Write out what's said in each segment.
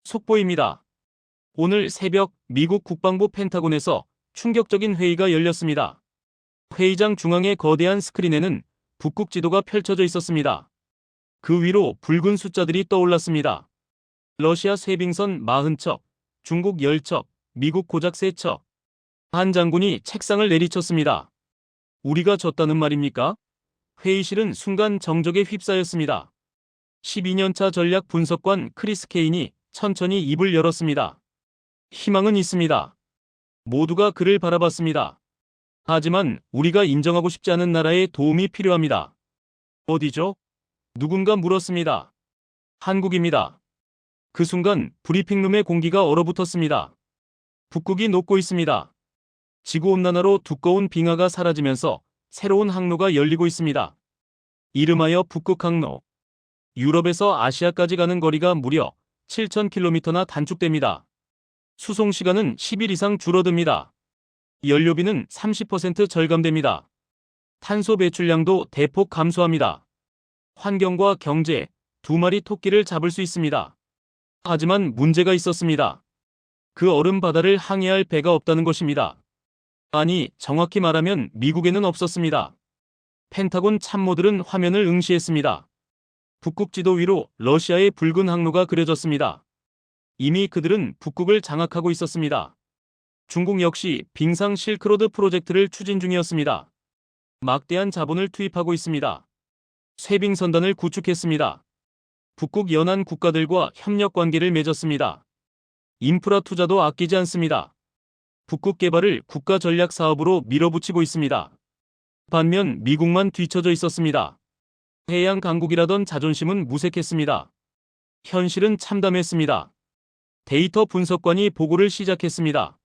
속보입니다. 오늘 새벽 미국 국방부 펜타곤에서 충격적인 회의가 열렸습니다. 회의장 중앙의 거대한 스크린에는 북극 지도가 펼쳐져 있었습니다. 그 위로 붉은 숫자들이 떠올랐습니다. 러시아 쇠빙선 40척, 중국 10척, 미국 고작 3척. 한 장군이 책상을 내리쳤습니다. 우리가 졌다는 말입니까? 회의실은 순간 정적에 휩싸였습니다. 12년차 전략 분석관 크리스 케인이 천천히 입을 열었습니다. 희망은 있습니다. 모두가 그를 바라봤습니다. 하지만 우리가 인정하고 싶지 않은 나라의 도움이 필요합니다. 어디죠? 누군가 물었습니다. 한국입니다. 그 순간 브리핑룸의 공기가 얼어붙었습니다. 북극이 녹고 있습니다. 지구온난화로 두꺼운 빙하가 사라지면서 새로운 항로가 열리고 있습니다. 이름하여 북극항로. 유럽에서 아시아까지 가는 거리가 무려 7,000km나 단축됩니다. 수송 시간은 10일 이상 줄어듭니다. 연료비는 30% 절감됩니다. 탄소 배출량도 대폭 감소합니다. 환경과 경제, 두 마리 토끼를 잡을 수 있습니다. 하지만 문제가 있었습니다. 그 얼음 바다를 항해할 배가 없다는 것입니다. 아니, 정확히 말하면 미국에는 없었습니다. 펜타곤 참모들은 화면을 응시했습니다. 북극 지도 위로 러시아의 붉은 항로가 그려졌습니다. 이미 그들은 북극을 장악하고 있었습니다. 중국 역시 빙상 실크로드 프로젝트를 추진 중이었습니다. 막대한 자본을 투입하고 있습니다. 쇠빙선단을 구축했습니다. 북극 연안 국가들과 협력 관계를 맺었습니다. 인프라 투자도 아끼지 않습니다. 북극 개발을 국가 전략 사업으로 밀어붙이고 있습니다. 반면 미국만 뒤처져 있었습니다. 해양 강국이라던 자존심은 무색했습니다. 현실은 참담했습니다. 데이터 분석관이 보고를 시작했습니다.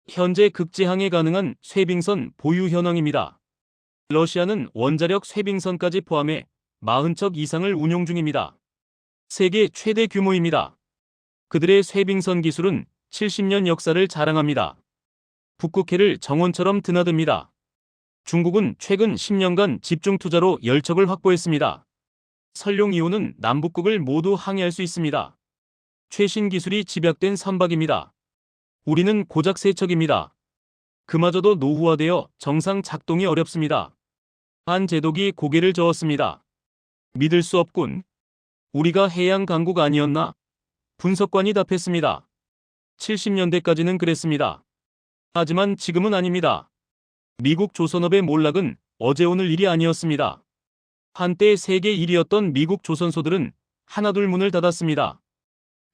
현재 극지항해 가능한 쇠빙선 보유 현황입니다. 러시아는 원자력 쇠빙선까지 포함해 40척 이상을 운용 중입니다. 세계 최대 규모입니다. 그들의 쇠빙선 기술은 70년 역사를 자랑합니다. 북극해를 정원처럼 드나듭니다. 중국은 최근 10년간 집중 투자로 10척을 확보했습니다. 설룡 2호는 남북극을 모두 항해할 수 있습니다. 최신 기술이 집약된 선박입니다. 우리는 고작 3척입니다. 그마저도 노후화되어 정상 작동이 어렵습니다. 한 제독이 고개를 저었습니다. 믿을 수 없군. 우리가 해양 강국 아니었나? 분석관이 답했습니다. 70년대까지는 그랬습니다. 하지만 지금은 아닙니다. 미국 조선업의 몰락은 어제 오늘 일이 아니었습니다. 한때 세계 1위였던 미국 조선소들은 하나둘 문을 닫았습니다.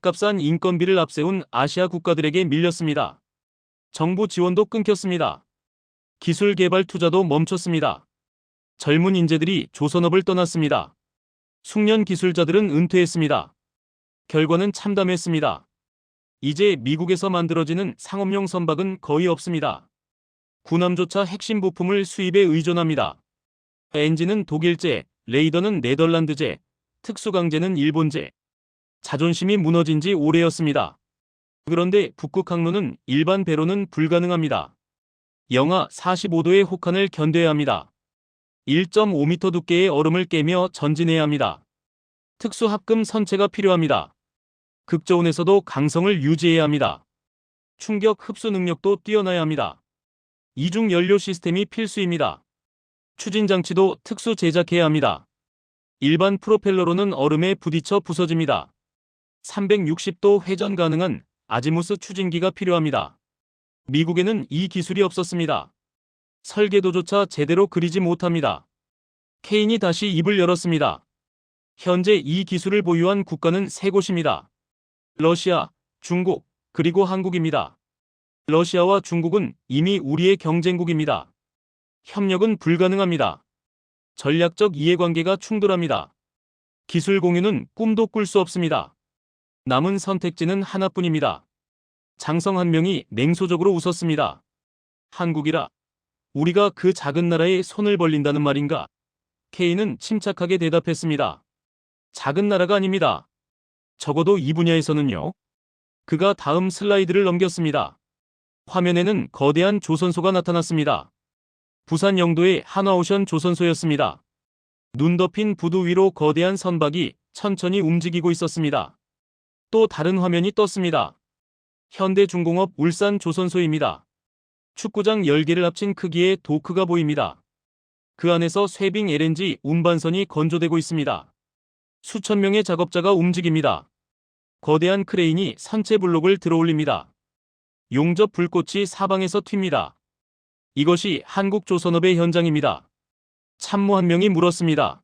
값싼 인건비를 앞세운 아시아 국가들에게 밀렸습니다. 정부 지원도 끊겼습니다. 기술 개발 투자도 멈췄습니다. 젊은 인재들이 조선업을 떠났습니다. 숙련 기술자들은 은퇴했습니다. 결과는 참담했습니다. 이제 미국에서 만들어지는 상업용 선박은 거의 없습니다. 군함조차 핵심 부품을 수입에 의존합니다. 엔진은 독일제, 레이더는 네덜란드제, 특수강제는 일본제. 자존심이 무너진 지 오래였습니다. 그런데 북극 항로는 일반 배로는 불가능합니다. 영하 45도의 혹한을 견뎌야 합니다. 1.5m 두께의 얼음을 깨며 전진해야 합니다. 특수 합금 선체가 필요합니다. 극저온에서도 강성을 유지해야 합니다. 충격 흡수 능력도 뛰어나야 합니다. 이중 연료 시스템이 필수입니다. 추진 장치도 특수 제작해야 합니다. 일반 프로펠러로는 얼음에 부딪혀 부서집니다. 360도 회전 가능한 아지무스 추진기가 필요합니다. 미국에는 이 기술이 없었습니다. 설계도조차 제대로 그리지 못합니다. 케인이 다시 입을 열었습니다. 현재 이 기술을 보유한 국가는 3곳입니다. 러시아, 중국, 그리고 한국입니다. 러시아와 중국은 이미 우리의 경쟁국입니다. 협력은 불가능합니다. 전략적 이해관계가 충돌합니다. 기술 공유는 꿈도 꿀 수 없습니다. 남은 선택지는 하나뿐입니다. 장성 한 명이 냉소적으로 웃었습니다. 한국이라? 우리가 그 작은 나라에 손을 벌린다는 말인가? 케인은 침착하게 대답했습니다. 작은 나라가 아닙니다. 적어도 이 분야에서는요. 그가 다음 슬라이드를 넘겼습니다. 화면에는 거대한 조선소가 나타났습니다. 부산 영도의 한화오션 조선소였습니다. 눈 덮인 부두 위로 거대한 선박이 천천히 움직이고 있었습니다. 또 다른 화면이 떴습니다. 현대중공업 울산 조선소입니다. 축구장 10개를 합친 크기의 도크가 보입니다. 그 안에서 쇠빙 LNG 운반선이 건조되고 있습니다. 수천 명의 작업자가 움직입니다. 거대한 크레인이 선체 블록을 들어올립니다. 용접 불꽃이 사방에서 튑니다. 이것이 한국조선업의 현장입니다. 참모 한 명이 물었습니다.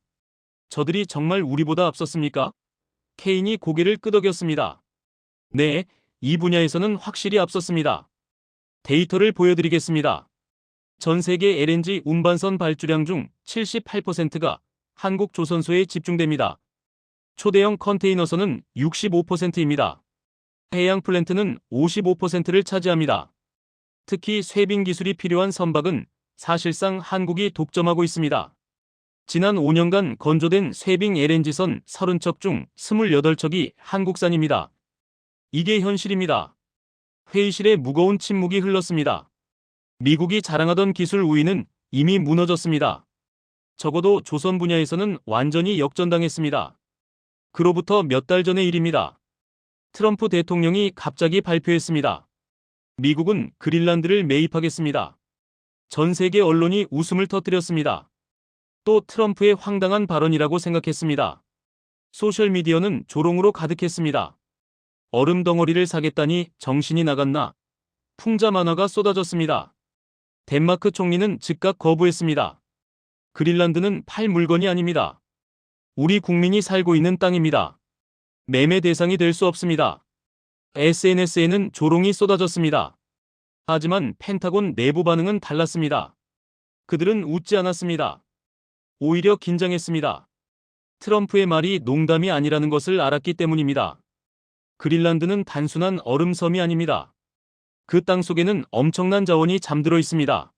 저들이 정말 우리보다 앞섰습니까? 케인이 고개를 끄덕였습니다. 네, 이 분야에서는 확실히 앞섰습니다. 데이터를 보여드리겠습니다. 전 세계 LNG 운반선 발주량 중 78%가 한국 조선소에 집중됩니다. 초대형 컨테이너선은 65%입니다. 해양 플랜트는 55%를 차지합니다. 특히 쇠빙 기술이 필요한 선박은 사실상 한국이 독점하고 있습니다. 지난 5년간 건조된 쇠빙 LNG선 30척 중 28척이 한국산입니다. 이게 현실입니다. 회의실에 무거운 침묵이 흘렀습니다. 미국이 자랑하던 기술 우위는 이미 무너졌습니다. 적어도 조선 분야에서는 완전히 역전당했습니다. 그로부터 몇 달 전의 일입니다. 트럼프 대통령이 갑자기 발표했습니다. 미국은 그린란드를 매입하겠습니다. 전 세계 언론이 웃음을 터뜨렸습니다. 또 트럼프의 황당한 발언이라고 생각했습니다. 소셜미디어는 조롱으로 가득했습니다. 얼음 덩어리를 사겠다니 정신이 나갔나? 풍자 만화가 쏟아졌습니다. 덴마크 총리는 즉각 거부했습니다. 그린란드는 팔 물건이 아닙니다. 우리 국민이 살고 있는 땅입니다. 매매 대상이 될 수 없습니다. SNS에는 조롱이 쏟아졌습니다. 하지만 펜타곤 내부 반응은 달랐습니다. 그들은 웃지 않았습니다. 오히려 긴장했습니다. 트럼프의 말이 농담이 아니라는 것을 알았기 때문입니다. 그린란드는 단순한 얼음섬이 아닙니다. 그 땅 속에는 엄청난 자원이 잠들어 있습니다.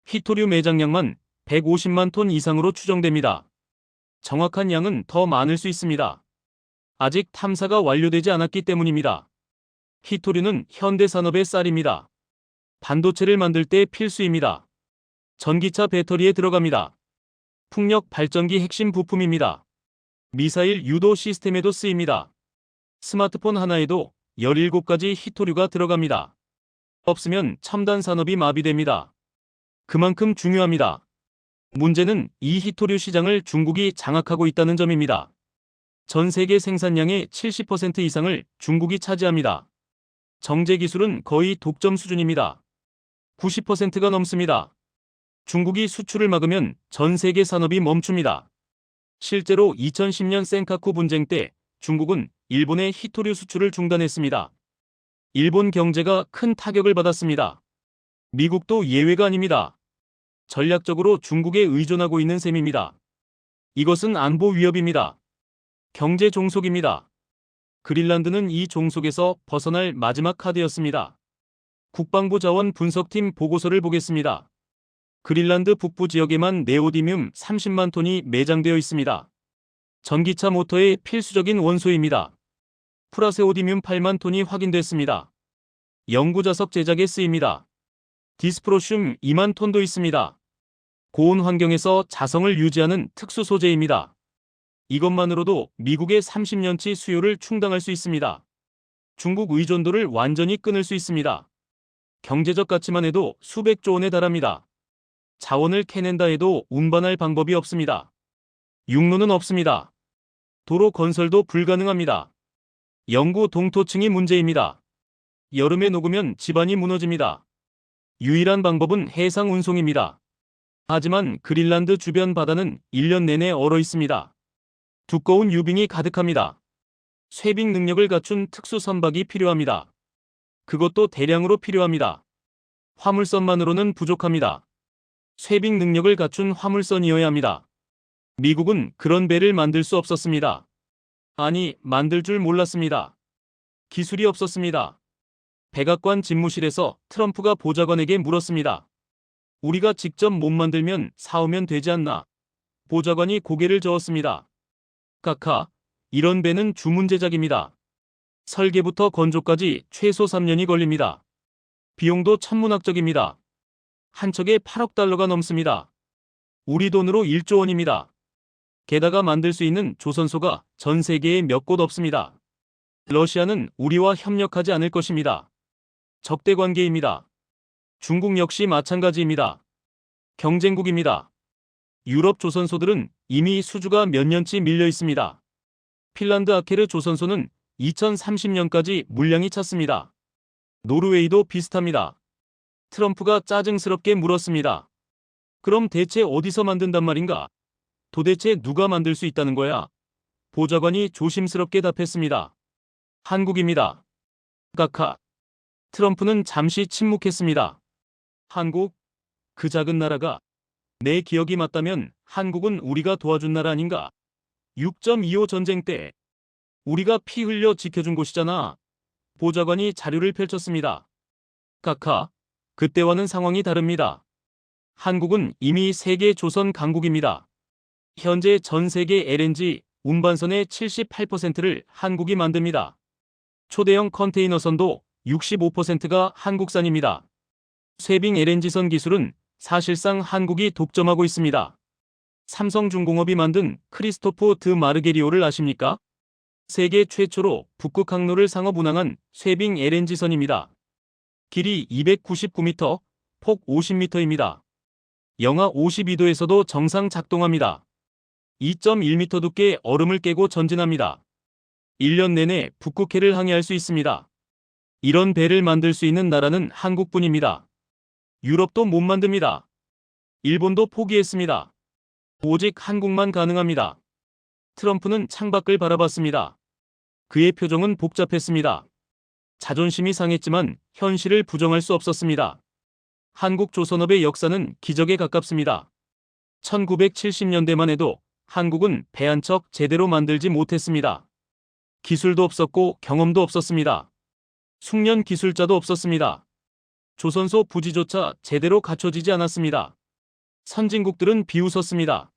히토류 매장량만 150만 톤 이상으로 추정됩니다. 정확한 양은 더 많을 수 있습니다. 아직 탐사가 완료되지 않았기 때문입니다. 히토류는 현대산업의 쌀입니다. 반도체를 만들 때 필수입니다. 전기차 배터리에 들어갑니다. 풍력 발전기 핵심 부품입니다. 미사일 유도 시스템에도 쓰입니다. 스마트폰 하나에도 17가지 히토류가 들어갑니다. 없으면 첨단 산업이 마비됩니다. 그만큼 중요합니다. 문제는 이 히토류 시장을 중국이 장악하고 있다는 점입니다. 전 세계 생산량의 70% 이상을 중국이 차지합니다. 정제 기술은 거의 독점 수준입니다. 90%가 넘습니다. 중국이 수출을 막으면 전 세계 산업이 멈춥니다. 실제로 2010년 센카쿠 분쟁 때 중국은 일본의 히토류 수출을 중단했습니다. 일본 경제가 큰 타격을 받았습니다. 미국도 예외가 아닙니다. 전략적으로 중국에 의존하고 있는 셈입니다. 이것은 안보 위협입니다. 경제 종속입니다. 그린란드는 이 종속에서 벗어날 마지막 카드였습니다. 국방부 자원 분석팀 보고서를 보겠습니다. 그린란드 북부 지역에만 네오디뮴 30만 톤이 매장되어 있습니다. 전기차 모터의 필수적인 원소입니다. 프라세오디뮴 8만 톤이 확인됐습니다. 연구자석 제작에 쓰입니다. 디스프로슘 2만 톤도 있습니다. 고온 환경에서 자성을 유지하는 특수 소재입니다. 이것만으로도 미국의 30년치 수요를 충당할 수 있습니다. 중국 의존도를 완전히 끊을 수 있습니다. 경제적 가치만 해도 수백조 원에 달합니다. 자원을 캐낸다 해도 운반할 방법이 없습니다. 육로는 없습니다. 도로 건설도 불가능합니다. 영구 동토층이 문제입니다. 여름에 녹으면 집안이 무너집니다. 유일한 방법은 해상 운송입니다. 하지만 그린란드 주변 바다는 1년 내내 얼어 있습니다. 두꺼운 유빙이 가득합니다. 쇠빙 능력을 갖춘 특수 선박이 필요합니다. 그것도 대량으로 필요합니다. 화물선만으로는 부족합니다. 쇠빙 능력을 갖춘 화물선이어야 합니다. 미국은 그런 배를 만들 수 없었습니다. 아니, 만들 줄 몰랐습니다. 기술이 없었습니다. 백악관 집무실에서 트럼프가 보좌관에게 물었습니다. 우리가 직접 못 만들면 사오면 되지 않나? 보좌관이 고개를 저었습니다. 카카, 이런 배는 주문 제작입니다. 설계부터 건조까지 최소 3년이 걸립니다. 비용도 천문학적입니다. 한 척에 8억 달러가 넘습니다. 우리 돈으로 1조 원입니다. 게다가 만들 수 있는 조선소가 전 세계에 몇 곳 없습니다. 러시아는 우리와 협력하지 않을 것입니다. 적대 관계입니다. 중국 역시 마찬가지입니다. 경쟁국입니다. 유럽 조선소들은 이미 수주가 몇 년치 밀려 있습니다. 핀란드 아케르 조선소는 2030년까지 물량이 찼습니다. 노르웨이도 비슷합니다. 트럼프가 짜증스럽게 물었습니다. 그럼 대체 어디서 만든단 말인가? 도대체 누가 만들 수 있다는 거야? 보좌관이 조심스럽게 답했습니다. 한국입니다. 카카. 트럼프는 잠시 침묵했습니다. 한국? 그 작은 나라가? 내 기억이 맞다면 한국은 우리가 도와준 나라 아닌가? 6.25 전쟁 때 우리가 피 흘려 지켜준 곳이잖아. 보좌관이 자료를 펼쳤습니다. 카카. 그때와는 상황이 다릅니다. 한국은 이미 세계 조선 강국입니다. 현재 전 세계 LNG 운반선의 78%를 한국이 만듭니다. 초대형 컨테이너선도 65%가 한국산입니다. 쇠빙 LNG선 기술은 사실상 한국이 독점하고 있습니다. 삼성중공업이 만든 크리스토프 드 마르게리오를 아십니까? 세계 최초로 북극 항로를 상업 운항한 쇠빙 LNG선입니다. 길이 299m, 폭 50m입니다. 영하 52도에서도 정상 작동합니다. 2.1m 두께 얼음을 깨고 전진합니다. 1년 내내 북극해를 항해할 수 있습니다. 이런 배를 만들 수 있는 나라는 한국뿐입니다. 유럽도 못 만듭니다. 일본도 포기했습니다. 오직 한국만 가능합니다. 트럼프는 창밖을 바라봤습니다. 그의 표정은 복잡했습니다. 자존심이 상했지만 현실을 부정할 수 없었습니다. 한국 조선업의 역사는 기적에 가깝습니다. 1970년대만 해도 한국은 배 한 척 제대로 만들지 못했습니다. 기술도 없었고 경험도 없었습니다. 숙련 기술자도 없었습니다. 조선소 부지조차 제대로 갖춰지지 않았습니다. 선진국들은 비웃었습니다.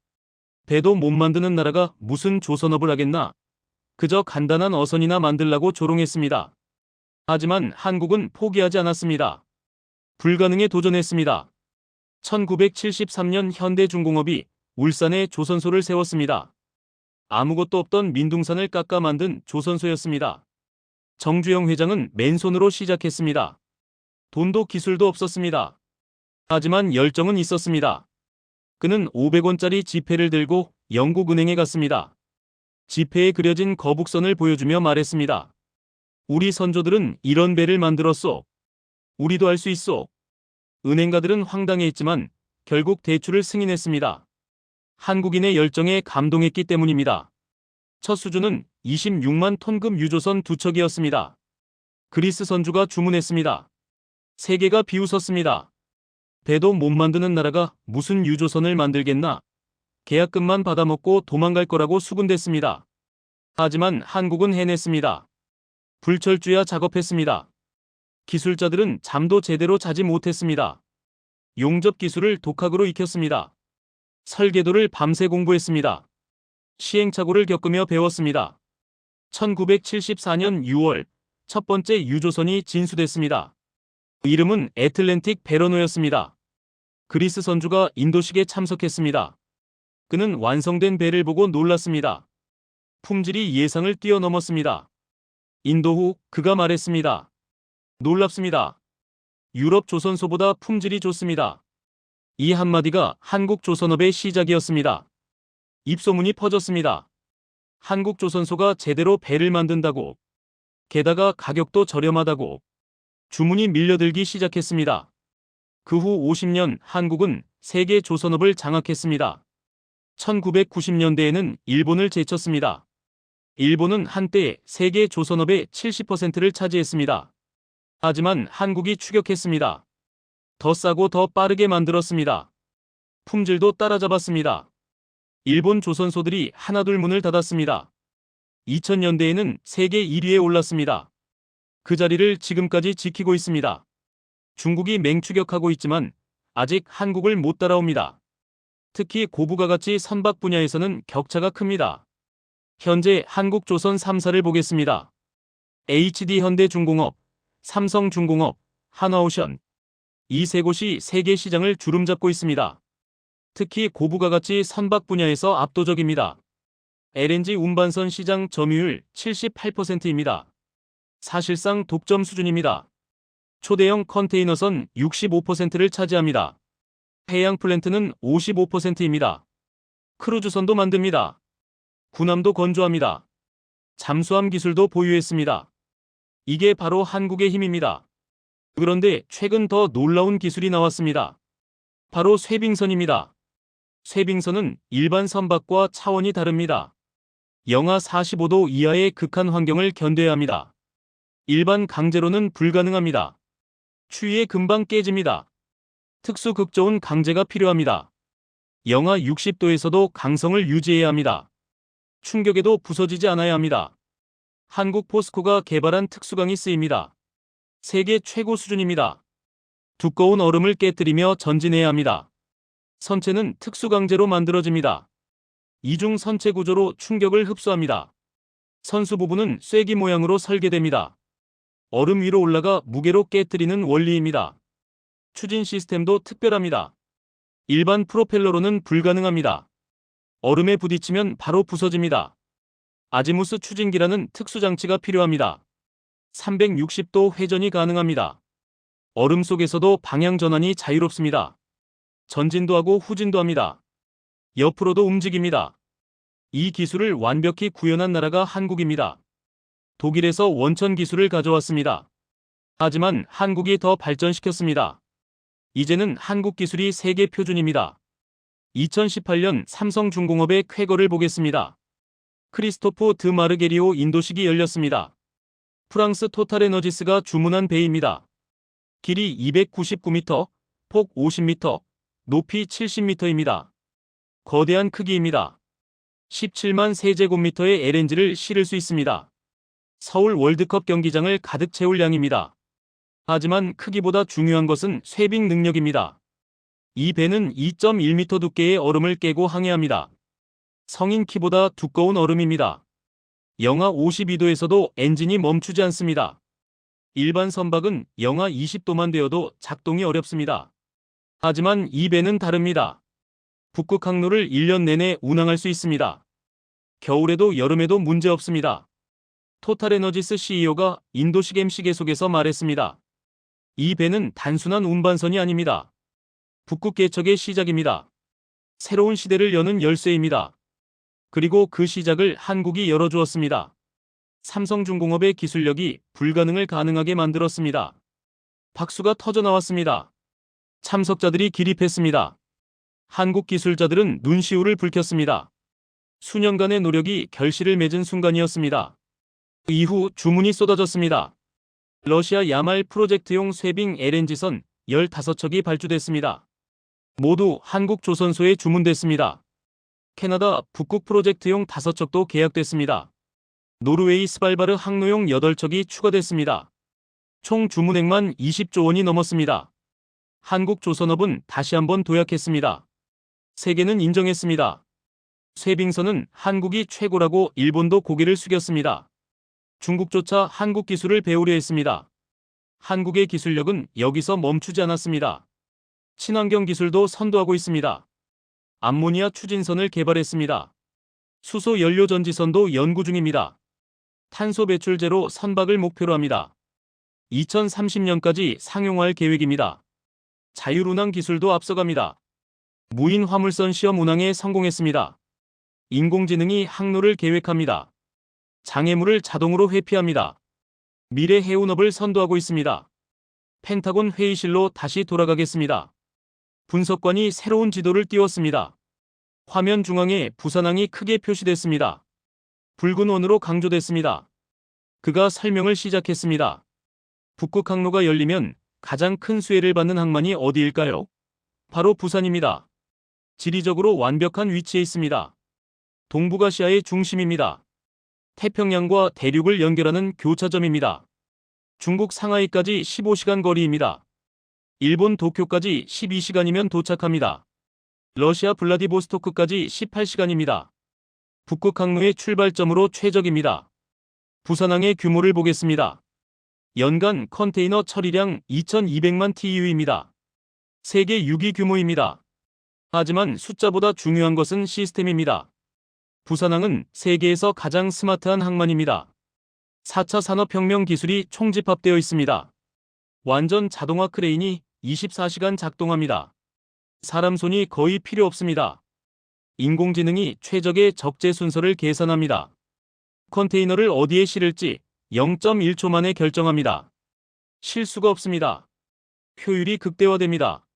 배도 못 만드는 나라가 무슨 조선업을 하겠나? 그저 간단한 어선이나 만들라고 조롱했습니다. 하지만 한국은 포기하지 않았습니다. 불가능에 도전했습니다. 1973년 현대중공업이 울산에 조선소를 세웠습니다. 아무것도 없던 민둥산을 깎아 만든 조선소였습니다. 정주영 회장은 맨손으로 시작했습니다. 돈도 기술도 없었습니다. 하지만 열정은 있었습니다. 그는 500원짜리 지폐를 들고 영국은행에 갔습니다. 지폐에 그려진 거북선을 보여주며 말했습니다. 우리 선조들은 이런 배를 만들었소. 우리도 할 수 있소. 은행가들은 황당해했지만 결국 대출을 승인했습니다. 한국인의 열정에 감동했기 때문입니다. 첫 수주는 26만 톤급 유조선 2척이었습니다. 그리스 선주가 주문했습니다. 세계가 비웃었습니다. 배도 못 만드는 나라가 무슨 유조선을 만들겠나? 계약금만 받아먹고 도망갈 거라고 수군댔습니다. 하지만 한국은 해냈습니다. 불철주야 작업했습니다. 기술자들은 잠도 제대로 자지 못했습니다. 용접 기술을 독학으로 익혔습니다. 설계도를 밤새 공부했습니다. 시행착오를 겪으며 배웠습니다. 1974년 6월 첫 번째 유조선이 진수됐습니다. 이름은 애틀랜틱 베러노였습니다. 그리스 선주가 인도식에 참석했습니다. 그는 완성된 배를 보고 놀랐습니다. 품질이 예상을 뛰어넘었습니다. 인도 후 그가 말했습니다. 놀랍습니다. 유럽 조선소보다 품질이 좋습니다. 이 한마디가 한국 조선업의 시작이었습니다. 입소문이 퍼졌습니다. 한국 조선소가 제대로 배를 만든다고. 게다가 가격도 저렴하다고. 주문이 밀려들기 시작했습니다. 그 후 50년 한국은 세계 조선업을 장악했습니다. 1990년대에는 일본을 제쳤습니다. 일본은 한때 세계 조선업의 70%를 차지했습니다. 하지만 한국이 추격했습니다. 더 싸고 더 빠르게 만들었습니다. 품질도 따라잡았습니다. 일본 조선소들이 하나둘 문을 닫았습니다. 2000년대에는 세계 1위에 올랐습니다. 그 자리를 지금까지 지키고 있습니다. 중국이 맹추격하고 있지만 아직 한국을 못 따라옵니다. 특히 고부가가치 선박 분야에서는 격차가 큽니다. 현재 한국조선 3사를 보겠습니다. HD현대중공업, 삼성중공업, 한화오션. 이 세 곳이 세계 시장을 주름잡고 있습니다. 특히 고부가가치 선박 분야에서 압도적입니다. LNG 운반선 시장 점유율 78%입니다. 사실상 독점 수준입니다. 초대형 컨테이너선 65%를 차지합니다. 해양 플랜트는 55%입니다. 크루즈선도 만듭니다. 군함도 건조합니다. 잠수함 기술도 보유했습니다. 이게 바로 한국의 힘입니다. 그런데 최근 더 놀라운 기술이 나왔습니다. 바로 쇄빙선입니다. 쇄빙선은 일반 선박과 차원이 다릅니다. 영하 45도 이하의 극한 환경을 견뎌야 합니다. 일반 강제로는 불가능합니다. 추위에 금방 깨집니다. 특수 극저온 강제가 필요합니다. 영하 60도에서도 강성을 유지해야 합니다. 충격에도 부서지지 않아야 합니다. 한국 포스코가 개발한 특수강이 쓰입니다. 세계 최고 수준입니다. 두꺼운 얼음을 깨뜨리며 전진해야 합니다. 선체는 특수강제로 만들어집니다. 이중 선체 구조로 충격을 흡수합니다. 선수 부분은 쐐기 모양으로 설계됩니다. 얼음 위로 올라가 무게로 깨뜨리는 원리입니다. 추진 시스템도 특별합니다. 일반 프로펠러로는 불가능합니다. 얼음에 부딪히면 바로 부서집니다. 아지무스 추진기라는 특수장치가 필요합니다. 360도 회전이 가능합니다. 얼음 속에서도 방향 전환이 자유롭습니다. 전진도 하고 후진도 합니다. 옆으로도 움직입니다. 이 기술을 완벽히 구현한 나라가 한국입니다. 독일에서 원천 기술을 가져왔습니다. 하지만 한국이 더 발전시켰습니다. 이제는 한국 기술이 세계 표준입니다. 2018년 삼성중공업의 쾌거를 보겠습니다. 크리스토프 드 마르게리오 인도식이 열렸습니다. 프랑스 토탈에너지스가 주문한 배입니다. 길이 299m, 폭 50m, 높이 70m입니다. 거대한 크기입니다. 17만 세제곱미터의 LNG를 실을 수 있습니다. 서울 월드컵 경기장을 가득 채울 양입니다. 하지만 크기보다 중요한 것은 쇄빙 능력입니다. 이 배는 2.1m 두께의 얼음을 깨고 항해합니다. 성인 키보다 두꺼운 얼음입니다. 영하 52도에서도 엔진이 멈추지 않습니다. 일반 선박은 영하 20도만 되어도 작동이 어렵습니다. 하지만 이 배는 다릅니다. 북극 항로를 1년 내내 운항할 수 있습니다. 겨울에도 여름에도 문제없습니다. 토탈에너지스 CEO가 인도식 MC계속에서 말했습니다. 이 배는 단순한 운반선이 아닙니다. 북극 개척의 시작입니다. 새로운 시대를 여는 열쇠입니다. 그리고 그 시작을 한국이 열어주었습니다. 삼성중공업의 기술력이 불가능을 가능하게 만들었습니다. 박수가 터져나왔습니다. 참석자들이 기립했습니다. 한국 기술자들은 눈시울을 붉혔습니다. 수년간의 노력이 결실을 맺은 순간이었습니다. 이후 주문이 쏟아졌습니다. 러시아 야말 프로젝트용 쇄빙 LNG선 15척이 발주됐습니다. 모두 한국 조선소에 주문됐습니다. 캐나다 북극 프로젝트용 5척도 계약됐습니다. 노르웨이 스발바르 항로용 8척이 추가됐습니다. 총 주문액만 20조 원이 넘었습니다. 한국 조선업은 다시 한번 도약했습니다. 세계는 인정했습니다. 쇄빙선은 한국이 최고라고 일본도 고개를 숙였습니다. 중국조차 한국 기술을 배우려 했습니다. 한국의 기술력은 여기서 멈추지 않았습니다. 친환경 기술도 선도하고 있습니다. 암모니아 추진선을 개발했습니다. 수소 연료 전지선도 연구 중입니다. 탄소 배출 제로 선박을 목표로 합니다. 2030년까지 상용화할 계획입니다. 자율운항 기술도 앞서갑니다. 무인 화물선 시험 운항에 성공했습니다. 인공지능이 항로를 계획합니다. 장애물을 자동으로 회피합니다. 미래 해운업을 선도하고 있습니다. 펜타곤 회의실로 다시 돌아가겠습니다. 분석관이 새로운 지도를 띄웠습니다. 화면 중앙에 부산항이 크게 표시됐습니다. 붉은 원으로 강조됐습니다. 그가 설명을 시작했습니다. 북극 항로가 열리면 가장 큰 수혜를 받는 항만이 어디일까요? 바로 부산입니다. 지리적으로 완벽한 위치에 있습니다. 동북아시아의 중심입니다. 태평양과 대륙을 연결하는 교차점입니다. 중국 상하이까지 15시간 거리입니다. 일본 도쿄까지 12시간이면 도착합니다. 러시아 블라디보스토크까지 18시간입니다. 북극 항로의 출발점으로 최적입니다. 부산항의 규모를 보겠습니다. 연간 컨테이너 처리량 2200만 TEU입니다. 세계 6위 규모입니다. 하지만 숫자보다 중요한 것은 시스템입니다. 부산항은 세계에서 가장 스마트한 항만입니다. 4차 산업혁명 기술이 총집합되어 있습니다. 완전 자동화 크레인이 24시간 작동합니다. 사람 손이 거의 필요 없습니다. 인공지능이 최적의 적재 순서를 계산합니다. 컨테이너를 어디에 실을지 0.1초 만에 결정합니다. 실수가 없습니다. 효율이 극대화됩니다.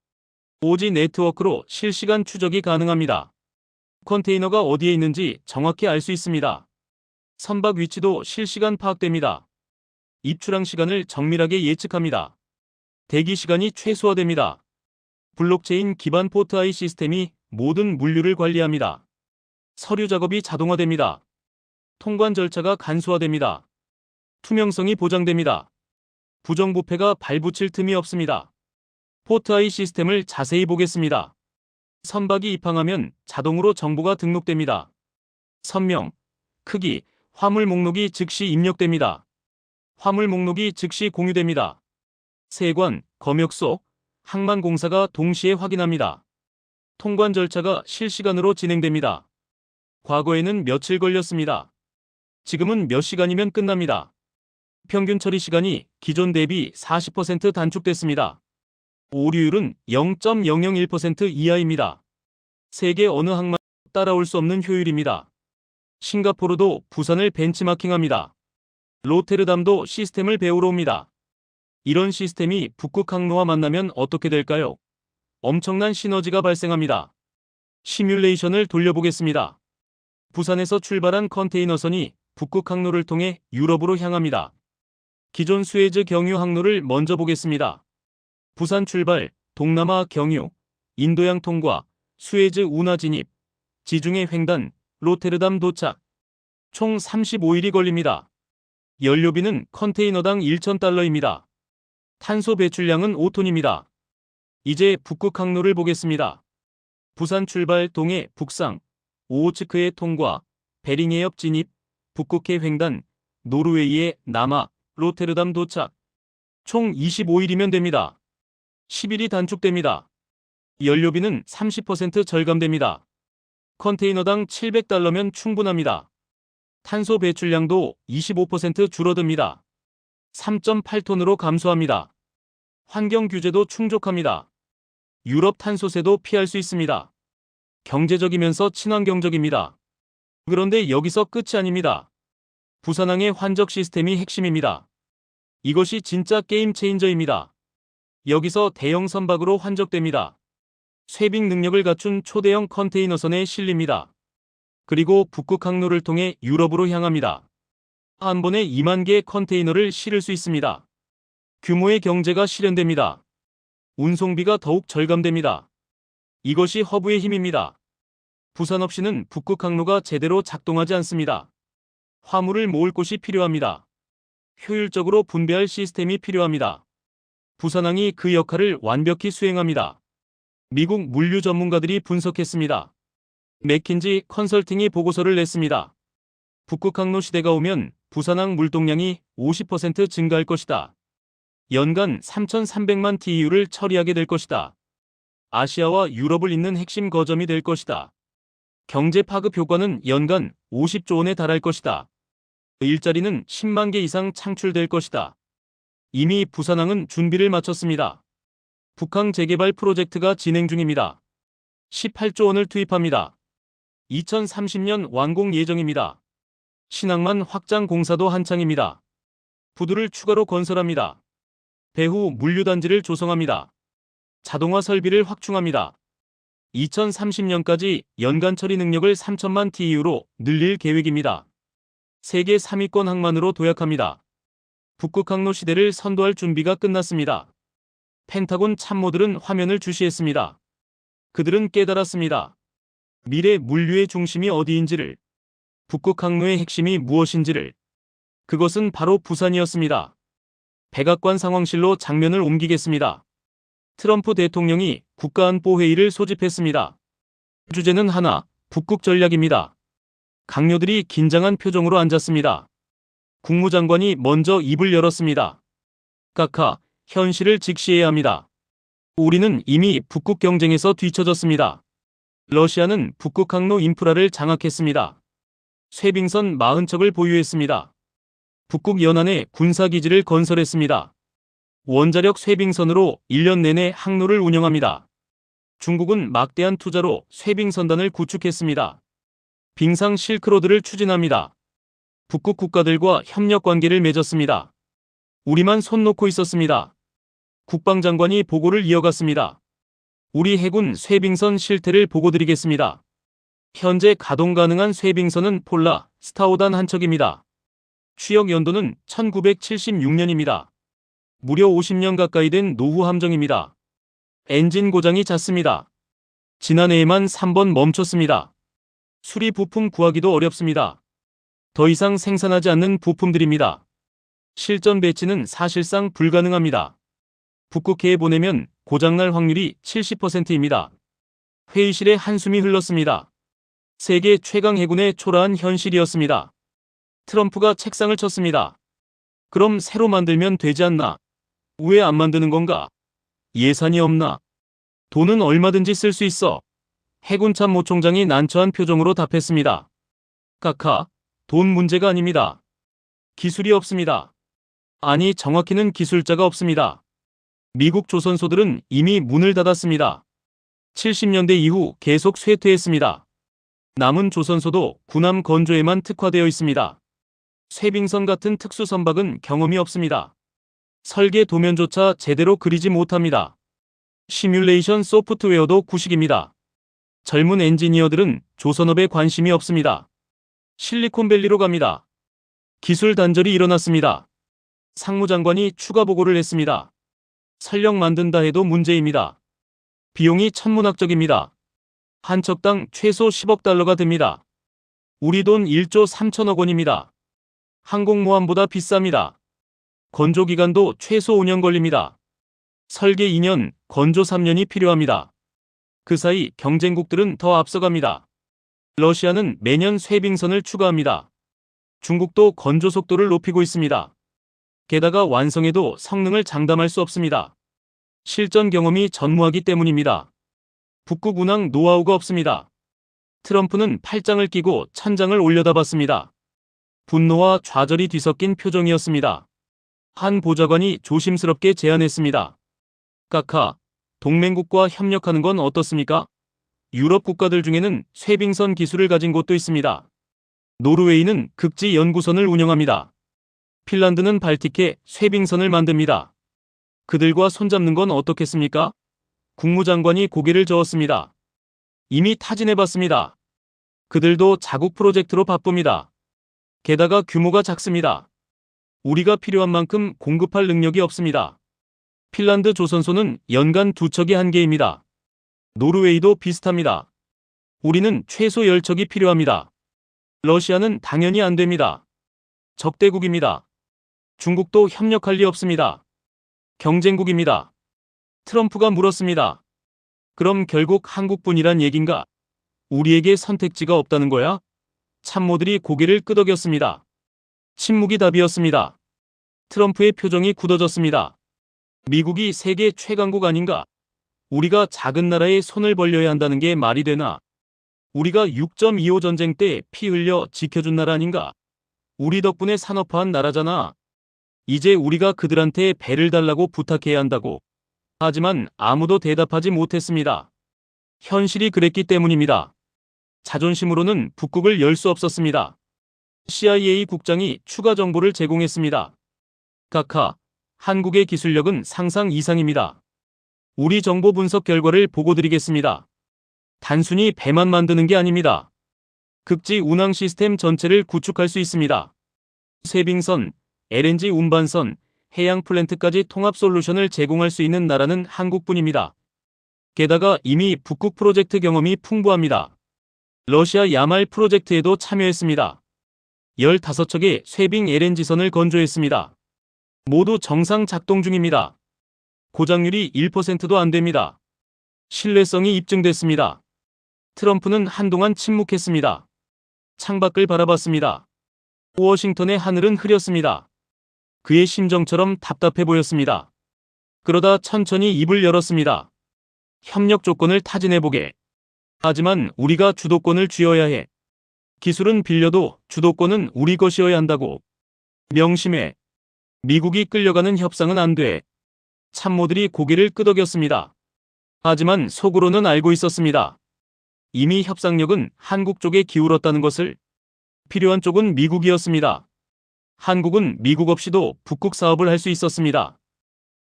오지 네트워크로 실시간 추적이 가능합니다. 컨테이너가 어디에 있는지 정확히 알 수 있습니다. 선박 위치도 실시간 파악됩니다. 입출항 시간을 정밀하게 예측합니다. 대기 시간이 최소화됩니다. 블록체인 기반 포트-아이 시스템이 모든 물류를 관리합니다. 서류 작업이 자동화됩니다. 통관 절차가 간소화됩니다. 투명성이 보장됩니다. 부정부패가 발붙일 틈이 없습니다. 포트-아이 시스템을 자세히 보겠습니다. 선박이 입항하면 자동으로 정보가 등록됩니다. 선명, 크기, 화물 목록이 즉시 입력됩니다. 화물 목록이 즉시 공유됩니다. 세관, 검역소, 항만공사가 동시에 확인합니다. 통관 절차가 실시간으로 진행됩니다. 과거에는 며칠 걸렸습니다. 지금은 몇 시간이면 끝납니다. 평균 처리 시간이 기존 대비 40% 단축됐습니다. 오류율은 0.001% 이하입니다. 세계 어느 항만 따라올 수 없는 효율입니다. 싱가포르도 부산을 벤치마킹합니다. 로테르담도 시스템을 배우러 옵니다. 이런 시스템이 북극 항로와 만나면 어떻게 될까요? 엄청난 시너지가 발생합니다. 시뮬레이션을 돌려보겠습니다. 부산에서 출발한 컨테이너선이 북극 항로를 통해 유럽으로 향합니다. 기존 수에즈 경유 항로를 먼저 보겠습니다. 부산 출발, 동남아 경유, 인도양 통과, 수에즈 운하 진입, 지중해 횡단, 로테르담 도착. 총 35일이 걸립니다. 연료비는 컨테이너당 1,000달러입니다. 탄소 배출량은 5톤입니다. 이제 북극 항로를 보겠습니다. 부산 출발 동해 북상, 오호츠크해 통과, 베링해협 진입, 북극해 횡단, 노르웨이의 남하, 로테르담 도착. 총 25일이면 됩니다. 10일이 단축됩니다. 연료비는 30% 절감됩니다. 컨테이너당 700달러면 충분합니다. 탄소 배출량도 25% 줄어듭니다. 3.8톤으로 감소합니다. 환경 규제도 충족합니다. 유럽 탄소세도 피할 수 있습니다. 경제적이면서 친환경적입니다. 그런데 여기서 끝이 아닙니다. 부산항의 환적 시스템이 핵심입니다. 이것이 진짜 게임 체인저입니다. 여기서 대형 선박으로 환적됩니다. 쇄빙 능력을 갖춘 초대형 컨테이너선에 실립니다. 그리고 북극 항로를 통해 유럽으로 향합니다. 한 번에 2만 개의 컨테이너를 실을 수 있습니다. 규모의 경제가 실현됩니다. 운송비가 더욱 절감됩니다. 이것이 허브의 힘입니다. 부산 없이는 북극 항로가 제대로 작동하지 않습니다. 화물을 모을 곳이 필요합니다. 효율적으로 분배할 시스템이 필요합니다. 부산항이 그 역할을 완벽히 수행합니다. 미국 물류 전문가들이 분석했습니다. 맥킨지 컨설팅이 보고서를 냈습니다. 북극 항로 시대가 오면 부산항 물동량이 50% 증가할 것이다. 연간 3,300만 TEU를 처리하게 될 것이다. 아시아와 유럽을 잇는 핵심 거점이 될 것이다. 경제 파급 효과는 연간 50조 원에 달할 것이다. 일자리는 10만 개 이상 창출될 것이다. 이미 부산항은 준비를 마쳤습니다. 북항 재개발 프로젝트가 진행 중입니다. 18조 원을 투입합니다. 2030년 완공 예정입니다. 신항만 확장 공사도 한창입니다. 부두를 추가로 건설합니다. 배후 물류단지를 조성합니다. 자동화 설비를 확충합니다. 2030년까지 연간 처리 능력을 3천만 TEU로 늘릴 계획입니다. 세계 3위권 항만으로 도약합니다. 북극 항로 시대를 선도할 준비가 끝났습니다. 펜타곤 참모들은 화면을 주시했습니다. 그들은 깨달았습니다. 미래 물류의 중심이 어디인지를, 북극 항로의 핵심이 무엇인지를. 그것은 바로 부산이었습니다. 백악관 상황실로 장면을 옮기겠습니다. 트럼프 대통령이 국가안보회의를 소집했습니다. 주제는 하나, 북극 전략입니다. 강요들이 긴장한 표정으로 앉았습니다. 국무장관이 먼저 입을 열었습니다. 카카, 현실을 직시해야 합니다. 우리는 이미 북극 경쟁에서 뒤처졌습니다. 러시아는 북극 항로 인프라를 장악했습니다. 쇄빙선 40척을 보유했습니다. 북극 연안에 군사기지를 건설했습니다. 원자력 쇄빙선으로 1년 내내 항로를 운영합니다. 중국은 막대한 투자로 쇄빙선단을 구축했습니다. 빙상 실크로드를 추진합니다. 북극 국가들과 협력 관계를 맺었습니다. 우리만 손 놓고 있었습니다. 국방장관이 보고를 이어갔습니다. 우리 해군 쇄빙선 실태를 보고드리겠습니다. 현재 가동 가능한 쇄빙선은 폴라, 스타오단 한 척입니다. 취역 연도는 1976년입니다. 무려 50년 가까이 된 노후 함정입니다. 엔진 고장이 잦습니다. 지난해에만 3번 멈췄습니다. 수리 부품 구하기도 어렵습니다. 더 이상 생산하지 않는 부품들입니다. 실전 배치는 사실상 불가능합니다. 북극해에 보내면 고장날 확률이 70%입니다. 회의실에 한숨이 흘렀습니다. 세계 최강 해군의 초라한 현실이었습니다. 트럼프가 책상을 쳤습니다. 그럼 새로 만들면 되지 않나? 왜 안 만드는 건가? 예산이 없나? 돈은 얼마든지 쓸 수 있어. 해군 참모총장이 난처한 표정으로 답했습니다. 카카, 돈 문제가 아닙니다. 기술이 없습니다. 아니, 정확히는 기술자가 없습니다. 미국 조선소들은 이미 문을 닫았습니다. 70년대 이후 계속 쇠퇴했습니다. 남은 조선소도 군함 건조에만 특화되어 있습니다. 쇄빙선 같은 특수 선박은 경험이 없습니다. 설계 도면조차 제대로 그리지 못합니다. 시뮬레이션 소프트웨어도 구식입니다. 젊은 엔지니어들은 조선업에 관심이 없습니다. 실리콘밸리로 갑니다. 기술 단절이 일어났습니다. 상무장관이 추가 보고를 했습니다. 설령 만든다 해도 문제입니다. 비용이 천문학적입니다. 한 척당 최소 10억 달러가 듭니다. 우리 돈 1조 3천억 원입니다. 항공모함보다 비쌉니다. 건조기간도 최소 5년 걸립니다. 설계 2년, 건조 3년이 필요합니다. 그 사이 경쟁국들은 더 앞서갑니다. 러시아는 매년 쇄빙선을 추가합니다. 중국도 건조 속도를 높이고 있습니다. 게다가 완성해도 성능을 장담할 수 없습니다. 실전 경험이 전무하기 때문입니다. 북극 운항 노하우가 없습니다. 트럼프는 팔짱을 끼고 천장을 올려다봤습니다. 분노와 좌절이 뒤섞인 표정이었습니다. 한 보좌관이 조심스럽게 제안했습니다. 카카, 동맹국과 협력하는 건 어떻습니까? 유럽 국가들 중에는 쇄빙선 기술을 가진 곳도 있습니다. 노르웨이는 극지 연구선을 운영합니다. 핀란드는 발틱해 쇄빙선을 만듭니다. 그들과 손잡는 건 어떻겠습니까? 국무장관이 고개를 저었습니다. 이미 타진해봤습니다. 그들도 자국 프로젝트로 바쁩니다. 게다가 규모가 작습니다. 우리가 필요한 만큼 공급할 능력이 없습니다. 핀란드 조선소는 연간 2척이 한계입니다. 노르웨이도 비슷합니다. 우리는 최소 10척이 필요합니다. 러시아는 당연히 안 됩니다. 적대국입니다. 중국도 협력할 리 없습니다. 경쟁국입니다. 트럼프가 물었습니다. 그럼 결국 한국뿐이란 얘긴가? 우리에게 선택지가 없다는 거야? 참모들이 고개를 끄덕였습니다. 침묵이 답이었습니다. 트럼프의 표정이 굳어졌습니다. 미국이 세계 최강국 아닌가? 우리가 작은 나라에 손을 벌려야 한다는 게 말이 되나? 우리가 6.25 전쟁 때 피 흘려 지켜준 나라 아닌가? 우리 덕분에 산업화한 나라잖아. 이제 우리가 그들한테 배를 달라고 부탁해야 한다고. 하지만 아무도 대답하지 못했습니다. 현실이 그랬기 때문입니다. 자존심으로는 북극을 열 수 없었습니다. CIA 국장이 추가 정보를 제공했습니다. 카카, 한국의 기술력은 상상 이상입니다. 우리 정보 분석 결과를 보고드리겠습니다. 단순히 배만 만드는 게 아닙니다. 극지 운항 시스템 전체를 구축할 수 있습니다. 쇄빙선, LNG 운반선, 해양 플랜트까지 통합 솔루션을 제공할 수 있는 나라는 한국뿐입니다. 게다가 이미 북극 프로젝트 경험이 풍부합니다. 러시아 야말 프로젝트에도 참여했습니다. 15척의 쇄빙 LNG선을 건조했습니다. 모두 정상 작동 중입니다. 고장률이 1%도 안 됩니다. 신뢰성이 입증됐습니다. 트럼프는 한동안 침묵했습니다. 창밖을 바라봤습니다. 워싱턴의 하늘은 흐렸습니다. 그의 심정처럼 답답해 보였습니다. 그러다 천천히 입을 열었습니다. 협력 조건을 타진해보게. 하지만 우리가 주도권을 쥐어야 해. 기술은 빌려도 주도권은 우리 것이어야 한다고. 명심해. 미국이 끌려가는 협상은 안 돼. 참모들이 고개를 끄덕였습니다. 하지만 속으로는 알고 있었습니다. 이미 협상력은 한국 쪽에 기울었다는 것을. 필요한 쪽은 미국이었습니다. 한국은 미국 없이도 북극 사업을 할 수 있었습니다.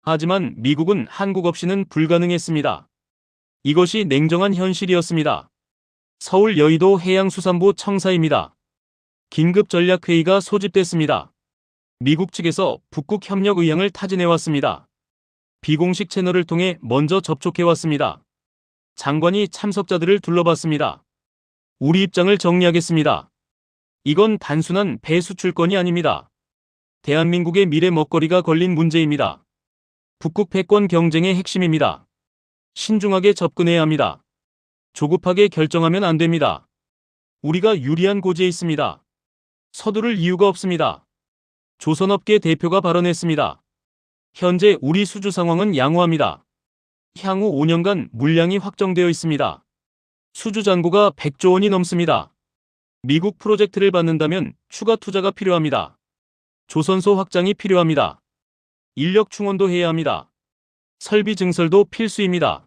하지만 미국은 한국 없이는 불가능했습니다. 이것이 냉정한 현실이었습니다. 서울 여의도 해양수산부 청사입니다. 긴급 전략회의가 소집됐습니다. 미국 측에서 북극 협력 의향을 타진해왔습니다. 비공식 채널을 통해 먼저 접촉해왔습니다. 장관이 참석자들을 둘러봤습니다. 우리 입장을 정리하겠습니다. 이건 단순한 배 수출권이 아닙니다. 대한민국의 미래 먹거리가 걸린 문제입니다. 북극 패권 경쟁의 핵심입니다. 신중하게 접근해야 합니다. 조급하게 결정하면 안 됩니다. 우리가 유리한 고지에 있습니다. 서두를 이유가 없습니다. 조선업계 대표가 발언했습니다. 현재 우리 수주 상황은 양호합니다. 향후 5년간 물량이 확정되어 있습니다. 수주 잔고가 100조 원이 넘습니다. 미국 프로젝트를 받는다면 추가 투자가 필요합니다. 조선소 확장이 필요합니다. 인력 충원도 해야 합니다. 설비 증설도 필수입니다.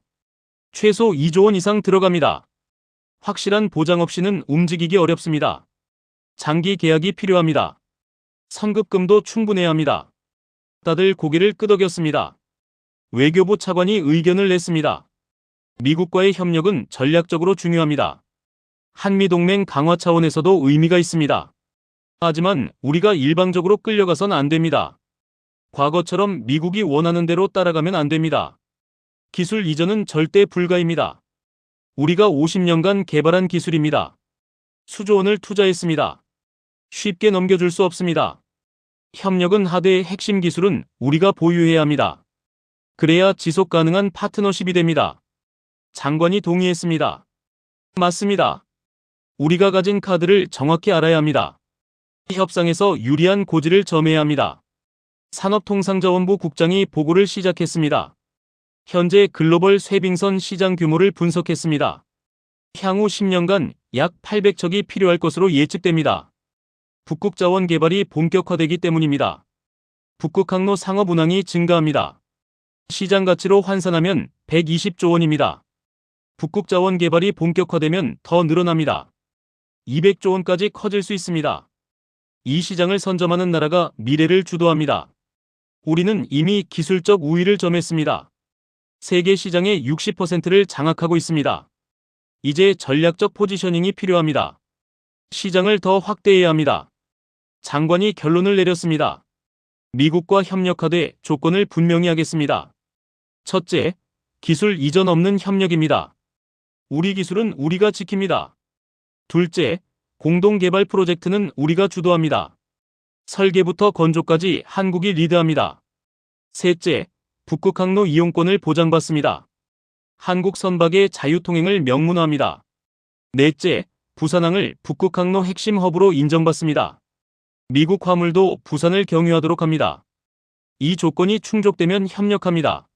최소 2조 원 이상 들어갑니다. 확실한 보장 없이는 움직이기 어렵습니다. 장기 계약이 필요합니다. 선급금도 충분해야 합니다. 다들 고개를 끄덕였습니다. 외교부 차관이 의견을 냈습니다. 미국과의 협력은 전략적으로 중요합니다. 한미동맹 강화 차원에서도 의미가 있습니다. 하지만 우리가 일방적으로 끌려가선 안 됩니다. 과거처럼 미국이 원하는 대로 따라가면 안 됩니다. 기술 이전은 절대 불가입니다. 우리가 50년간 개발한 기술입니다. 수조 원을 투자했습니다. 쉽게 넘겨줄 수 없습니다. 협력은 하되 핵심 기술은 우리가 보유해야 합니다. 그래야 지속 가능한 파트너십이 됩니다. 장관이 동의했습니다. 맞습니다. 우리가 가진 카드를 정확히 알아야 합니다. 협상에서 유리한 고지를 점해야 합니다. 산업통상자원부 국장이 보고를 시작했습니다. 현재 글로벌 쇠빙선 시장 규모를 분석했습니다. 향후 10년간 약 800척이 필요할 것으로 예측됩니다. 북극 자원 개발이 본격화되기 때문입니다. 북극 항로 상업 운항이 증가합니다. 시장 가치로 환산하면 120조 원입니다. 북극 자원 개발이 본격화되면 더 늘어납니다. 200조 원까지 커질 수 있습니다. 이 시장을 선점하는 나라가 미래를 주도합니다. 우리는 이미 기술적 우위를 점했습니다. 세계 시장의 60%를 장악하고 있습니다. 이제 전략적 포지셔닝이 필요합니다. 시장을 더 확대해야 합니다. 장관이 결론을 내렸습니다. 미국과 협력하되 조건을 분명히 하겠습니다. 첫째, 기술 이전 없는 협력입니다. 우리 기술은 우리가 지킵니다. 둘째, 공동개발 프로젝트는 우리가 주도합니다. 설계부터 건조까지 한국이 리드합니다. 셋째, 북극 항로 이용권을 보장받습니다. 한국 선박의 자유통행을 명문화합니다. 넷째, 부산항을 북극 항로 핵심 허브로 인정받습니다. 미국 화물도 부산을 경유하도록 합니다. 이 조건이 충족되면 협력합니다.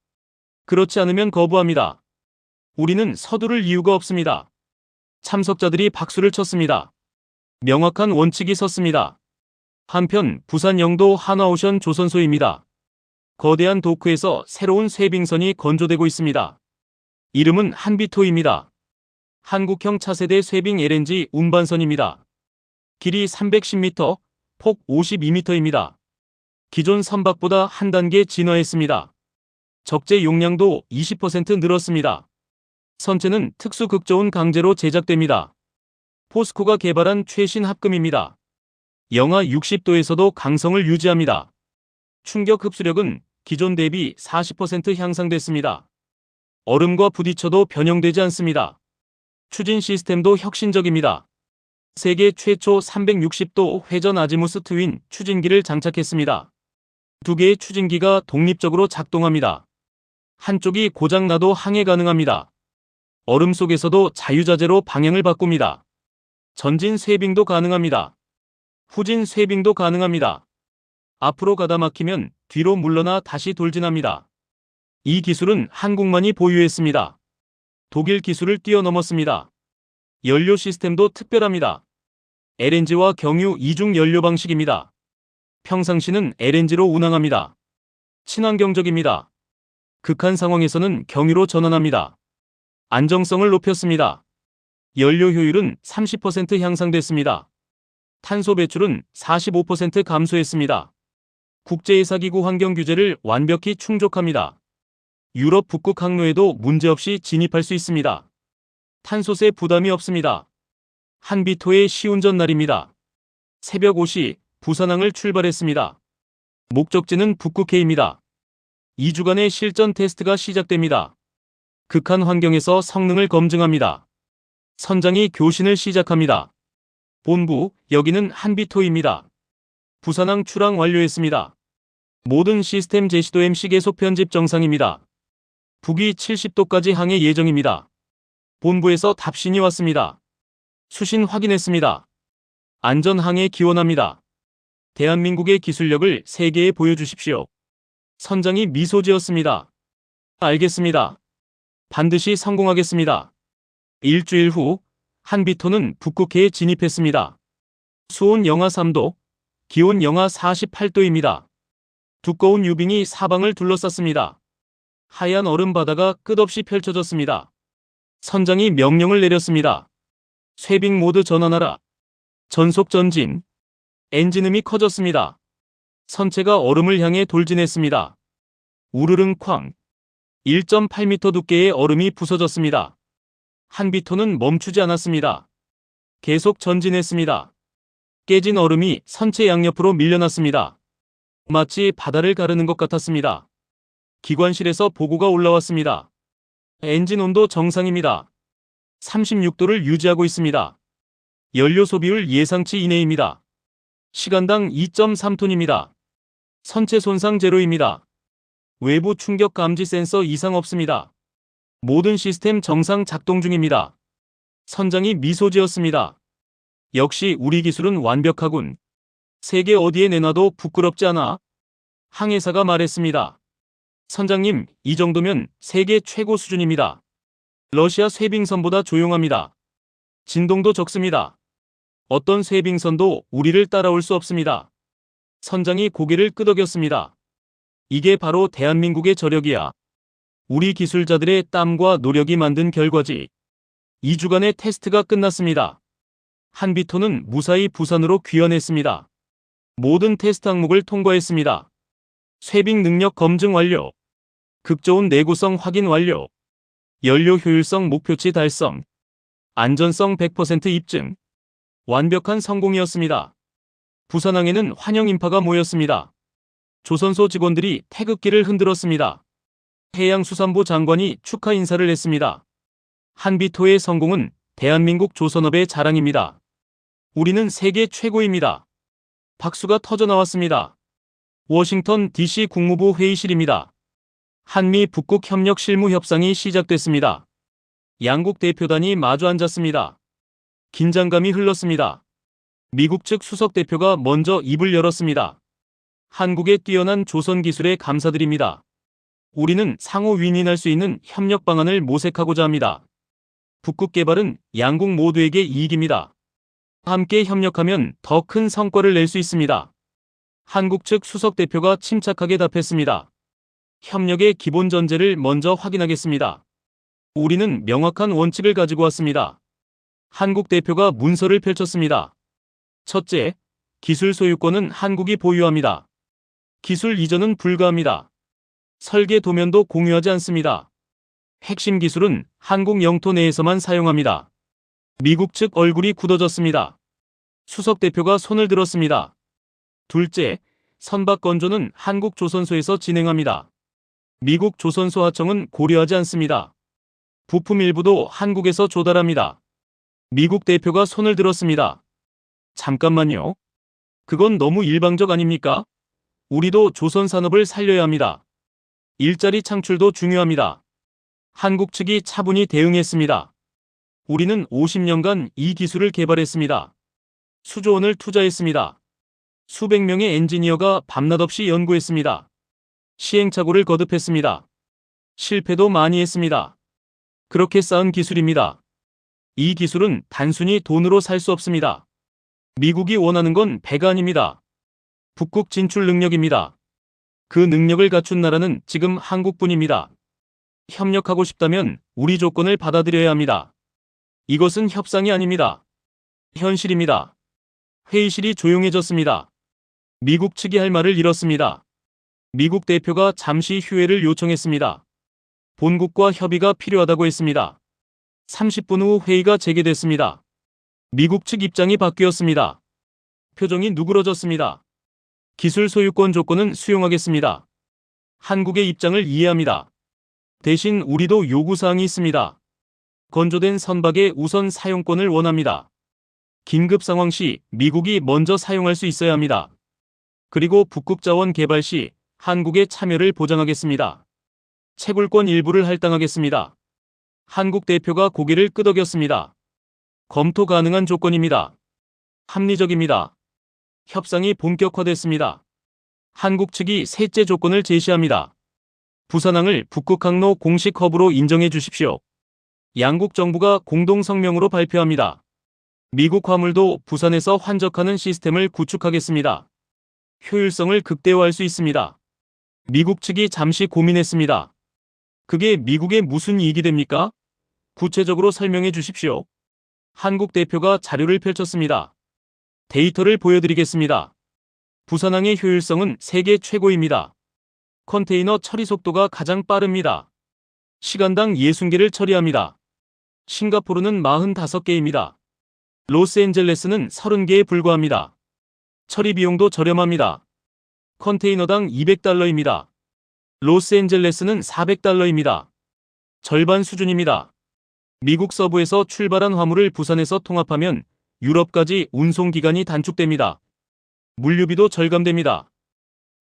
그렇지 않으면 거부합니다. 우리는 서두를 이유가 없습니다. 참석자들이 박수를 쳤습니다. 명확한 원칙이 섰습니다. 한편 부산 영도 한화오션 조선소입니다. 거대한 도크에서 새로운 쇠빙선이 건조되고 있습니다. 이름은 한비토입니다. 한국형 차세대 쇠빙 LNG 운반선입니다. 길이 310m, 폭 52m입니다. 기존 선박보다 한 단계 진화했습니다. 적재 용량도 20% 늘었습니다. 선체는 특수 극저온 강제로 제작됩니다. 포스코가 개발한 최신 합금입니다. 영하 60도에서도 강성을 유지합니다. 충격 흡수력은 기존 대비 40% 향상됐습니다. 얼음과 부딪혀도 변형되지 않습니다. 추진 시스템도 혁신적입니다. 세계 최초 360도 회전 아지무스 트윈 추진기를 장착했습니다. 두 개의 추진기가 독립적으로 작동합니다. 한쪽이 고장나도 항해 가능합니다. 얼음 속에서도 자유자재로 방향을 바꿉니다. 전진 쇠빙도 가능합니다. 후진 쇠빙도 가능합니다. 앞으로 가다 막히면 뒤로 물러나 다시 돌진합니다. 이 기술은 한국만이 보유했습니다. 독일 기술을 뛰어넘었습니다. 연료 시스템도 특별합니다. LNG와 경유 이중 연료 방식입니다. 평상시는 LNG로 운항합니다. 친환경적입니다. 극한 상황에서는 경유로 전환합니다. 안정성을 높였습니다. 연료 효율은 30% 향상됐습니다. 탄소 배출은 45% 감소했습니다. 국제회사기구 환경 규제를 완벽히 충족합니다. 유럽 북극 항로에도 문제없이 진입할 수 있습니다. 탄소세 부담이 없습니다. 한비토의 시운전 날입니다. 새벽 5시 부산항을 출발했습니다. 목적지는 북극해입니다. 2주간의 실전 테스트가 시작됩니다. 극한 환경에서 성능을 검증합니다. 선장이 교신을 시작합니다. 본부, 여기는 한비토입니다. 부산항 출항 완료했습니다. 모든 시스템 제시도 MC 계속 편집 정상입니다. 북위 70도까지 항해 예정입니다. 본부에서 답신이 왔습니다. 수신 확인했습니다. 안전 항해 기원합니다. 대한민국의 기술력을 세계에 보여주십시오. 선장이 미소 지었습니다. 알겠습니다. 반드시 성공하겠습니다. 일주일 후 한비토는 북극해에 진입했습니다. 수온 영하 3도, 기온 영하 48도입니다. 두꺼운 유빙이 사방을 둘러쌌습니다. 하얀 얼음 바다가 끝없이 펼쳐졌습니다. 선장이 명령을 내렸습니다. 쇠빙 모드 전환하라. 전속 전진. 엔진음이 커졌습니다. 선체가 얼음을 향해 돌진했습니다. 우르릉 쾅. 1.8m 두께의 얼음이 부서졌습니다. 한비토는 멈추지 않았습니다. 계속 전진했습니다. 깨진 얼음이 선체 양옆으로 밀려났습니다. 마치 바다를 가르는 것 같았습니다. 기관실에서 보고가 올라왔습니다. 엔진 온도 정상입니다. 36도를 유지하고 있습니다. 연료 소비율 예상치 이내입니다. 시간당 2.3톤입니다. 선체 손상 제로입니다. 외부 충격 감지 센서 이상 없습니다. 모든 시스템 정상 작동 중입니다. 선장이 미소 지었습니다. 역시 우리 기술은 완벽하군. 세계 어디에 내놔도 부끄럽지 않아. 항해사가 말했습니다. 선장님, 이 정도면 세계 최고 수준입니다. 러시아 쇠빙선보다 조용합니다. 진동도 적습니다. 어떤 쇠빙선도 우리를 따라올 수 없습니다. 선장이 고개를 끄덕였습니다. 이게 바로 대한민국의 저력이야. 우리 기술자들의 땀과 노력이 만든 결과지. 2주간의 테스트가 끝났습니다. 한비토는 무사히 부산으로 귀환했습니다. 모든 테스트 항목을 통과했습니다. 쇠빙 능력 검증 완료. 극좋은 내구성 확인 완료. 연료 효율성 목표치 달성. 안전성 100% 입증. 완벽한 성공이었습니다. 부산항에는 환영 인파가 모였습니다. 조선소 직원들이 태극기를 흔들었습니다. 해양수산부 장관이 축하 인사를 했습니다. 한비토의 성공은 대한민국 조선업의 자랑입니다. 우리는 세계 최고입니다. 박수가 터져나왔습니다. 워싱턴 DC 국무부 회의실입니다. 한미 북극 협력 실무 협상이 시작됐습니다. 양국 대표단이 마주 앉았습니다. 긴장감이 흘렀습니다. 미국 측 수석 대표가 먼저 입을 열었습니다. 한국의 뛰어난 조선 기술에 감사드립니다. 우리는 상호 윈윈할 수 있는 협력 방안을 모색하고자 합니다. 북극 개발은 양국 모두에게 이익입니다. 함께 협력하면 더 큰 성과를 낼 수 있습니다. 한국 측 수석 대표가 침착하게 답했습니다. 협력의 기본 전제를 먼저 확인하겠습니다. 우리는 명확한 원칙을 가지고 왔습니다. 한국 대표가 문서를 펼쳤습니다. 첫째, 기술 소유권은 한국이 보유합니다. 기술 이전은 불가합니다. 설계 도면도 공유하지 않습니다. 핵심 기술은 한국 영토 내에서만 사용합니다. 미국 측 얼굴이 굳어졌습니다. 수석 대표가 손을 들었습니다. 둘째, 선박 건조는 한국 조선소에서 진행합니다. 미국 조선소 하청은 고려하지 않습니다. 부품 일부도 한국에서 조달합니다. 미국 대표가 손을 들었습니다. 잠깐만요. 그건 너무 일방적 아닙니까? 우리도 조선 산업을 살려야 합니다. 일자리 창출도 중요합니다. 한국 측이 차분히 대응했습니다. 우리는 50년간 이 기술을 개발했습니다. 수조 원을 투자했습니다. 수백 명의 엔지니어가 밤낮 없이 연구했습니다. 시행착오를 거듭했습니다. 실패도 많이 했습니다. 그렇게 쌓은 기술입니다. 이 기술은 단순히 돈으로 살 수 없습니다. 미국이 원하는 건 배가 아닙니다. 북극 진출 능력입니다. 그 능력을 갖춘 나라는 지금 한국뿐입니다. 협력하고 싶다면 우리 조건을 받아들여야 합니다. 이것은 협상이 아닙니다. 현실입니다. 회의실이 조용해졌습니다. 미국 측이 할 말을 잃었습니다. 미국 대표가 잠시 휴회를 요청했습니다. 본국과 협의가 필요하다고 했습니다. 30분 후 회의가 재개됐습니다. 미국 측 입장이 바뀌었습니다. 표정이 누그러졌습니다. 기술 소유권 조건은 수용하겠습니다. 한국의 입장을 이해합니다. 대신 우리도 요구사항이 있습니다. 건조된 선박의 우선 사용권을 원합니다. 긴급 상황 시 미국이 먼저 사용할 수 있어야 합니다. 그리고 북극 자원 개발 시 한국의 참여를 보장하겠습니다. 채굴권 일부를 할당하겠습니다. 한국 대표가 고개를 끄덕였습니다. 검토 가능한 조건입니다. 합리적입니다. 협상이 본격화됐습니다. 한국 측이 셋째 조건을 제시합니다. 부산항을 북극 항로 공식 허브로 인정해 주십시오. 양국 정부가 공동 성명으로 발표합니다. 미국 화물도 부산에서 환적하는 시스템을 구축하겠습니다. 효율성을 극대화할 수 있습니다. 미국 측이 잠시 고민했습니다. 그게 미국에 무슨 이익이 됩니까? 구체적으로 설명해 주십시오. 한국 대표가 자료를 펼쳤습니다. 데이터를 보여드리겠습니다. 부산항의 효율성은 세계 최고입니다. 컨테이너 처리 속도가 가장 빠릅니다. 시간당 60개를 처리합니다. 싱가포르는 45개입니다. 로스앤젤레스는 30개에 불과합니다. 처리 비용도 저렴합니다. 컨테이너당 200달러입니다. 로스앤젤레스는 400달러입니다. 절반 수준입니다. 미국 서부에서 출발한 화물을 부산에서 통합하면 유럽까지 운송 기간이 단축됩니다. 물류비도 절감됩니다.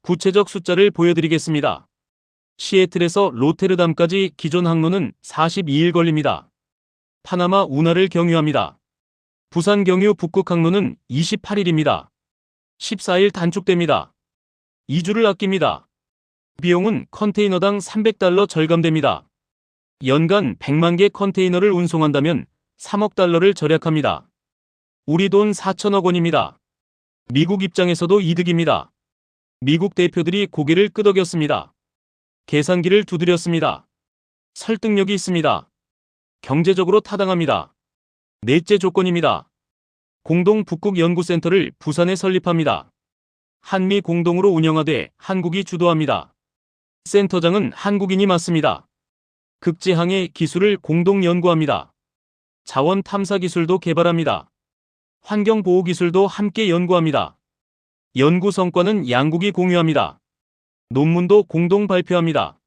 구체적 숫자를 보여드리겠습니다. 시애틀에서 로테르담까지 기존 항로는 42일 걸립니다. 파나마 운하를 경유합니다. 부산 경유 북극 항로는 28일입니다. 14일 단축됩니다. 2주를 아낍니다. 비용은 컨테이너당 300달러 절감됩니다. 연간 100만 개 컨테이너를 운송한다면 3억 달러를 절약합니다. 우리 돈 4천억 원입니다. 미국 입장에서도 이득입니다. 미국 대표들이 고개를 끄덕였습니다. 계산기를 두드렸습니다. 설득력이 있습니다. 경제적으로 타당합니다. 넷째 조건입니다. 공동 북극 연구센터를 부산에 설립합니다. 한미 공동으로 운영하되 한국이 주도합니다. 센터장은 한국인이 맡습니다. 극지항해 기술을 공동 연구합니다. 자원 탐사 기술도 개발합니다. 환경 보호 기술도 함께 연구합니다. 연구 성과는 양국이 공유합니다. 논문도 공동 발표합니다.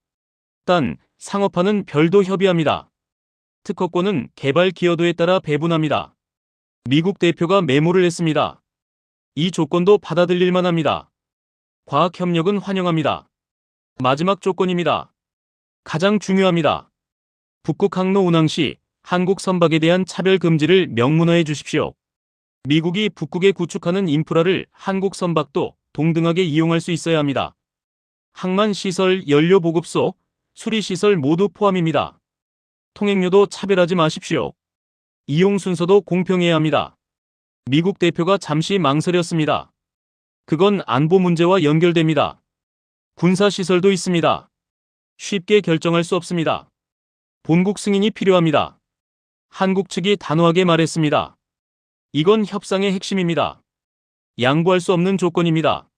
단, 상업화는 별도 협의합니다. 특허권은 개발 기여도에 따라 배분합니다. 미국 대표가 메모를 했습니다. 이 조건도 받아들일 만합니다. 과학협력은 환영합니다. 마지막 조건입니다. 가장 중요합니다. 북극 항로 운항 시 한국 선박에 대한 차별 금지를 명문화해 주십시오. 미국이 북극에 구축하는 인프라를 한국 선박도 동등하게 이용할 수 있어야 합니다. 항만 시설, 연료 보급소, 수리 시설 모두 포함입니다. 통행료도 차별하지 마십시오. 이용 순서도 공평해야 합니다. 미국 대표가 잠시 망설였습니다. 그건 안보 문제와 연결됩니다. 군사 시설도 있습니다. 쉽게 결정할 수 없습니다. 본국 승인이 필요합니다. 한국 측이 단호하게 말했습니다. 이건 협상의 핵심입니다. 양보할 수 없는 조건입니다.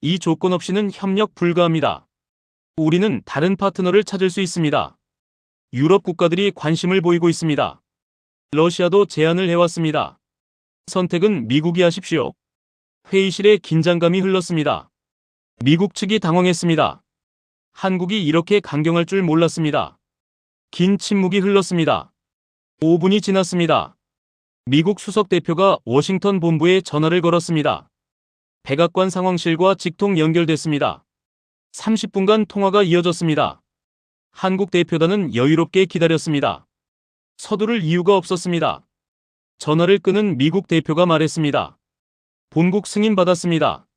이 조건 없이는 협력 불가합니다. 우리는 다른 파트너를 찾을 수 있습니다. 유럽 국가들이 관심을 보이고 있습니다. 러시아도 제안을 해왔습니다. 선택은 미국이 하십시오. 회의실에 긴장감이 흘렀습니다. 미국 측이 당황했습니다. 한국이 이렇게 강경할 줄 몰랐습니다. 긴 침묵이 흘렀습니다. 5분이 지났습니다. 미국 수석 대표가 워싱턴 본부에 전화를 걸었습니다. 백악관 상황실과 직통 연결됐습니다. 30분간 통화가 이어졌습니다. 한국 대표단은 여유롭게 기다렸습니다. 서두를 이유가 없었습니다. 전화를 끄는 미국 대표가 말했습니다. 본국 승인받았습니다.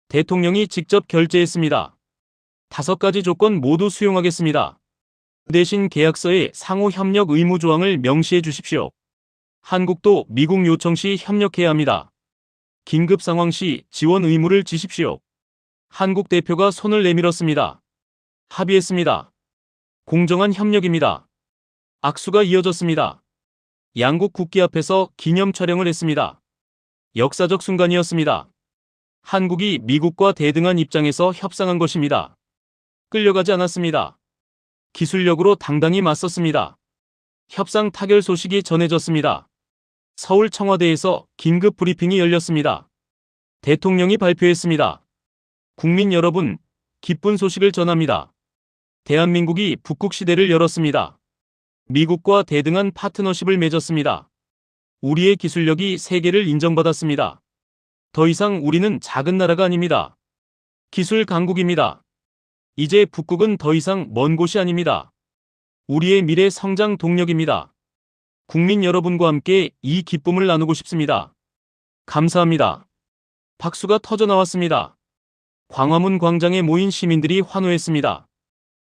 대통령이 직접 결재했습니다. 5가지 조건 모두 수용하겠습니다. 대신 계약서에 상호 협력 의무 조항을 명시해 주십시오. 한국도 미국 요청 시 협력해야 합니다. 긴급 상황 시 지원 의무를 지십시오. 한국 대표가 손을 내밀었습니다. 합의했습니다. 공정한 협력입니다. 악수가 이어졌습니다. 양국 국기 앞에서 기념 촬영을 했습니다. 역사적 순간이었습니다. 한국이 미국과 대등한 입장에서 협상한 것입니다. 끌려가지 않았습니다. 기술력으로 당당히 맞섰습니다. 협상 타결 소식이 전해졌습니다. 서울 청와대에서 긴급 브리핑이 열렸습니다. 대통령이 발표했습니다. 국민 여러분, 기쁜 소식을 전합니다. 대한민국이 북극 시대를 열었습니다. 미국과 대등한 파트너십을 맺었습니다. 우리의 기술력이 세계를 인정받았습니다. 더 이상 우리는 작은 나라가 아닙니다. 기술 강국입니다. 이제 북극은 더 이상 먼 곳이 아닙니다. 우리의 미래 성장 동력입니다. 국민 여러분과 함께 이 기쁨을 나누고 싶습니다. 감사합니다. 박수가 터져 나왔습니다. 광화문 광장에 모인 시민들이 환호했습니다.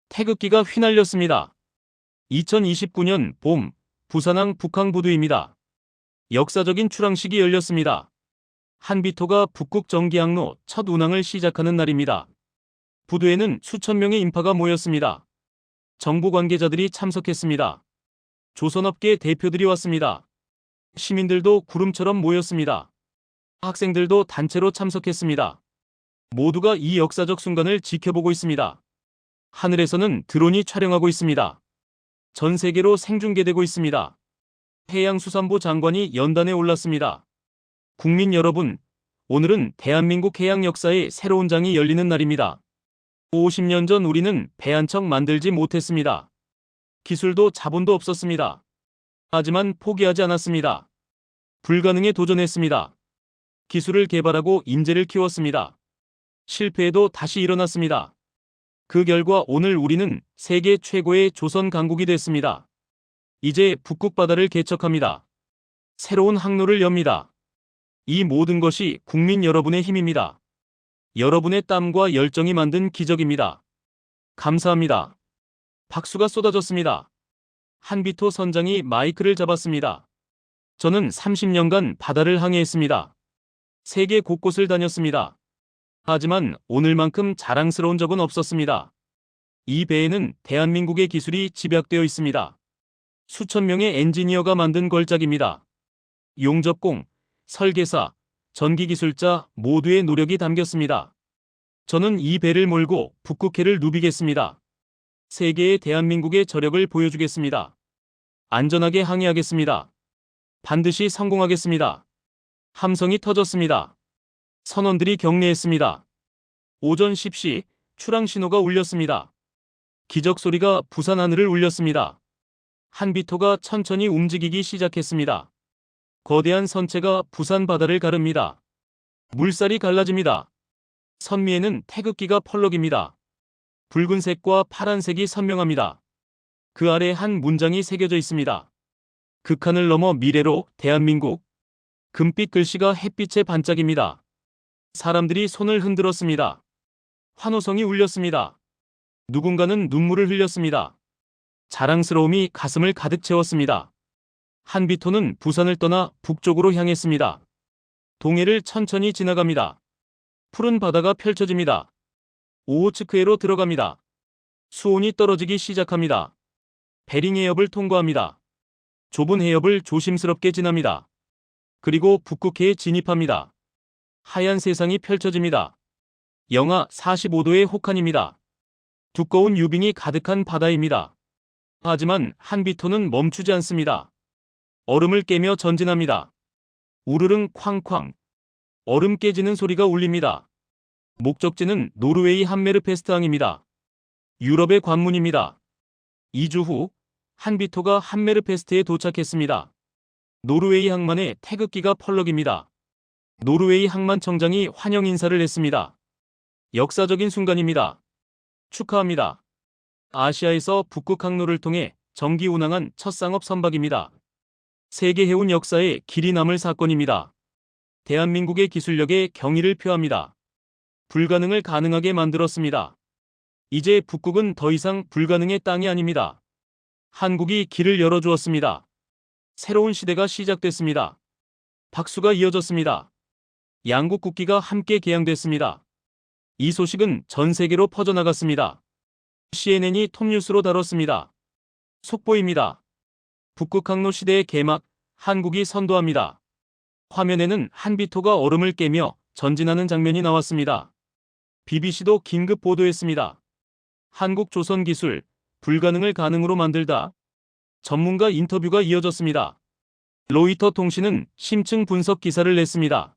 태극기가 휘날렸습니다. 2029년 봄, 부산항 북항부두입니다. 역사적인 출항식이 열렸습니다. 한비토가 북극 정기항로 첫 운항을 시작하는 날입니다. 부두에는 수천 명의 인파가 모였습니다. 정부 관계자들이 참석했습니다. 조선업계 대표들이 왔습니다. 시민들도 구름처럼 모였습니다. 학생들도 단체로 참석했습니다. 모두가 이 역사적 순간을 지켜보고 있습니다. 하늘에서는 드론이 촬영하고 있습니다. 전 세계로 생중계되고 있습니다. 해양수산부 장관이 연단에 올랐습니다. 국민 여러분, 오늘은 대한민국 해양 역사의 새로운 장이 열리는 날입니다. 50년 전 우리는 배 한 척 만들지 못했습니다. 기술도 자본도 없었습니다. 하지만 포기하지 않았습니다. 불가능에 도전했습니다. 기술을 개발하고 인재를 키웠습니다. 실패해도 다시 일어났습니다. 그 결과 오늘 우리는 세계 최고의 조선 강국이 됐습니다. 이제 북극 바다를 개척합니다. 새로운 항로를 엽니다. 이 모든 것이 국민 여러분의 힘입니다. 여러분의 땀과 열정이 만든 기적입니다. 감사합니다. 박수가 쏟아졌습니다. 한비토 선장이 마이크를 잡았습니다. 저는 30년간 바다를 항해했습니다. 세계 곳곳을 다녔습니다. 하지만 오늘만큼 자랑스러운 적은 없었습니다. 이 배에는 대한민국의 기술이 집약되어 있습니다. 수천 명의 엔지니어가 만든 걸작입니다. 용접공, 설계사, 전기기술자 모두의 노력이 담겼습니다. 저는 이 배를 몰고 북극해를 누비겠습니다. 세계의 대한민국의 저력을 보여주겠습니다. 안전하게 항해하겠습니다. 반드시 성공하겠습니다. 함성이 터졌습니다. 선원들이 격려했습니다. 오전 10시 출항 신호가 울렸습니다. 기적 소리가 부산 하늘을 울렸습니다. 한비토가 천천히 움직이기 시작했습니다. 거대한 선체가 부산 바다를 가릅니다. 물살이 갈라집니다. 선미에는 태극기가 펄럭입니다. 붉은색과 파란색이 선명합니다. 그 아래 한 문장이 새겨져 있습니다. 극한을 넘어 미래로 대한민국. 금빛 글씨가 햇빛에 반짝입니다. 사람들이 손을 흔들었습니다. 환호성이 울렸습니다. 누군가는 눈물을 흘렸습니다. 자랑스러움이 가슴을 가득 채웠습니다. 한비토는 부산을 떠나 북쪽으로 향했습니다. 동해를 천천히 지나갑니다. 푸른 바다가 펼쳐집니다. 오호츠크해로 들어갑니다. 수온이 떨어지기 시작합니다. 베링 해협을 통과합니다. 좁은 해협을 조심스럽게 지납니다. 그리고 북극해에 진입합니다. 하얀 세상이 펼쳐집니다. 영하 45도의 혹한입니다. 두꺼운 유빙이 가득한 바다입니다. 하지만 한비토는 멈추지 않습니다. 얼음을 깨며 전진합니다. 우르릉 쾅쾅. 얼음 깨지는 소리가 울립니다. 목적지는 노르웨이 함메르페스트항입니다. 유럽의 관문입니다. 2주 후 한비토가 함메르페스트에 도착했습니다. 노르웨이 항만의 태극기가 펄럭입니다. 노르웨이 항만청장이 환영 인사를 했습니다. 역사적인 순간입니다. 축하합니다. 아시아에서 북극 항로를 통해 정기 운항한 첫 상업 선박입니다. 세계 해운 역사에 길이 남을 사건입니다. 대한민국의 기술력에 경의를 표합니다. 불가능을 가능하게 만들었습니다. 이제 북극은 더 이상 불가능의 땅이 아닙니다. 한국이 길을 열어주었습니다. 새로운 시대가 시작됐습니다. 박수가 이어졌습니다. 양국 국기가 함께 개양됐습니다. 이 소식은 전 세계로 퍼져나갔습니다. CNN이 톱뉴스로 다뤘습니다. 속보입니다. 북극항로 시대의 개막, 한국이 선도합니다. 화면에는 한비토가 얼음을 깨며 전진하는 장면이 나왔습니다. BBC도 긴급 보도했습니다. 한국 조선 기술, 불가능을 가능으로 만들다. 전문가 인터뷰가 이어졌습니다. 로이터 통신은 심층 분석 기사를 냈습니다.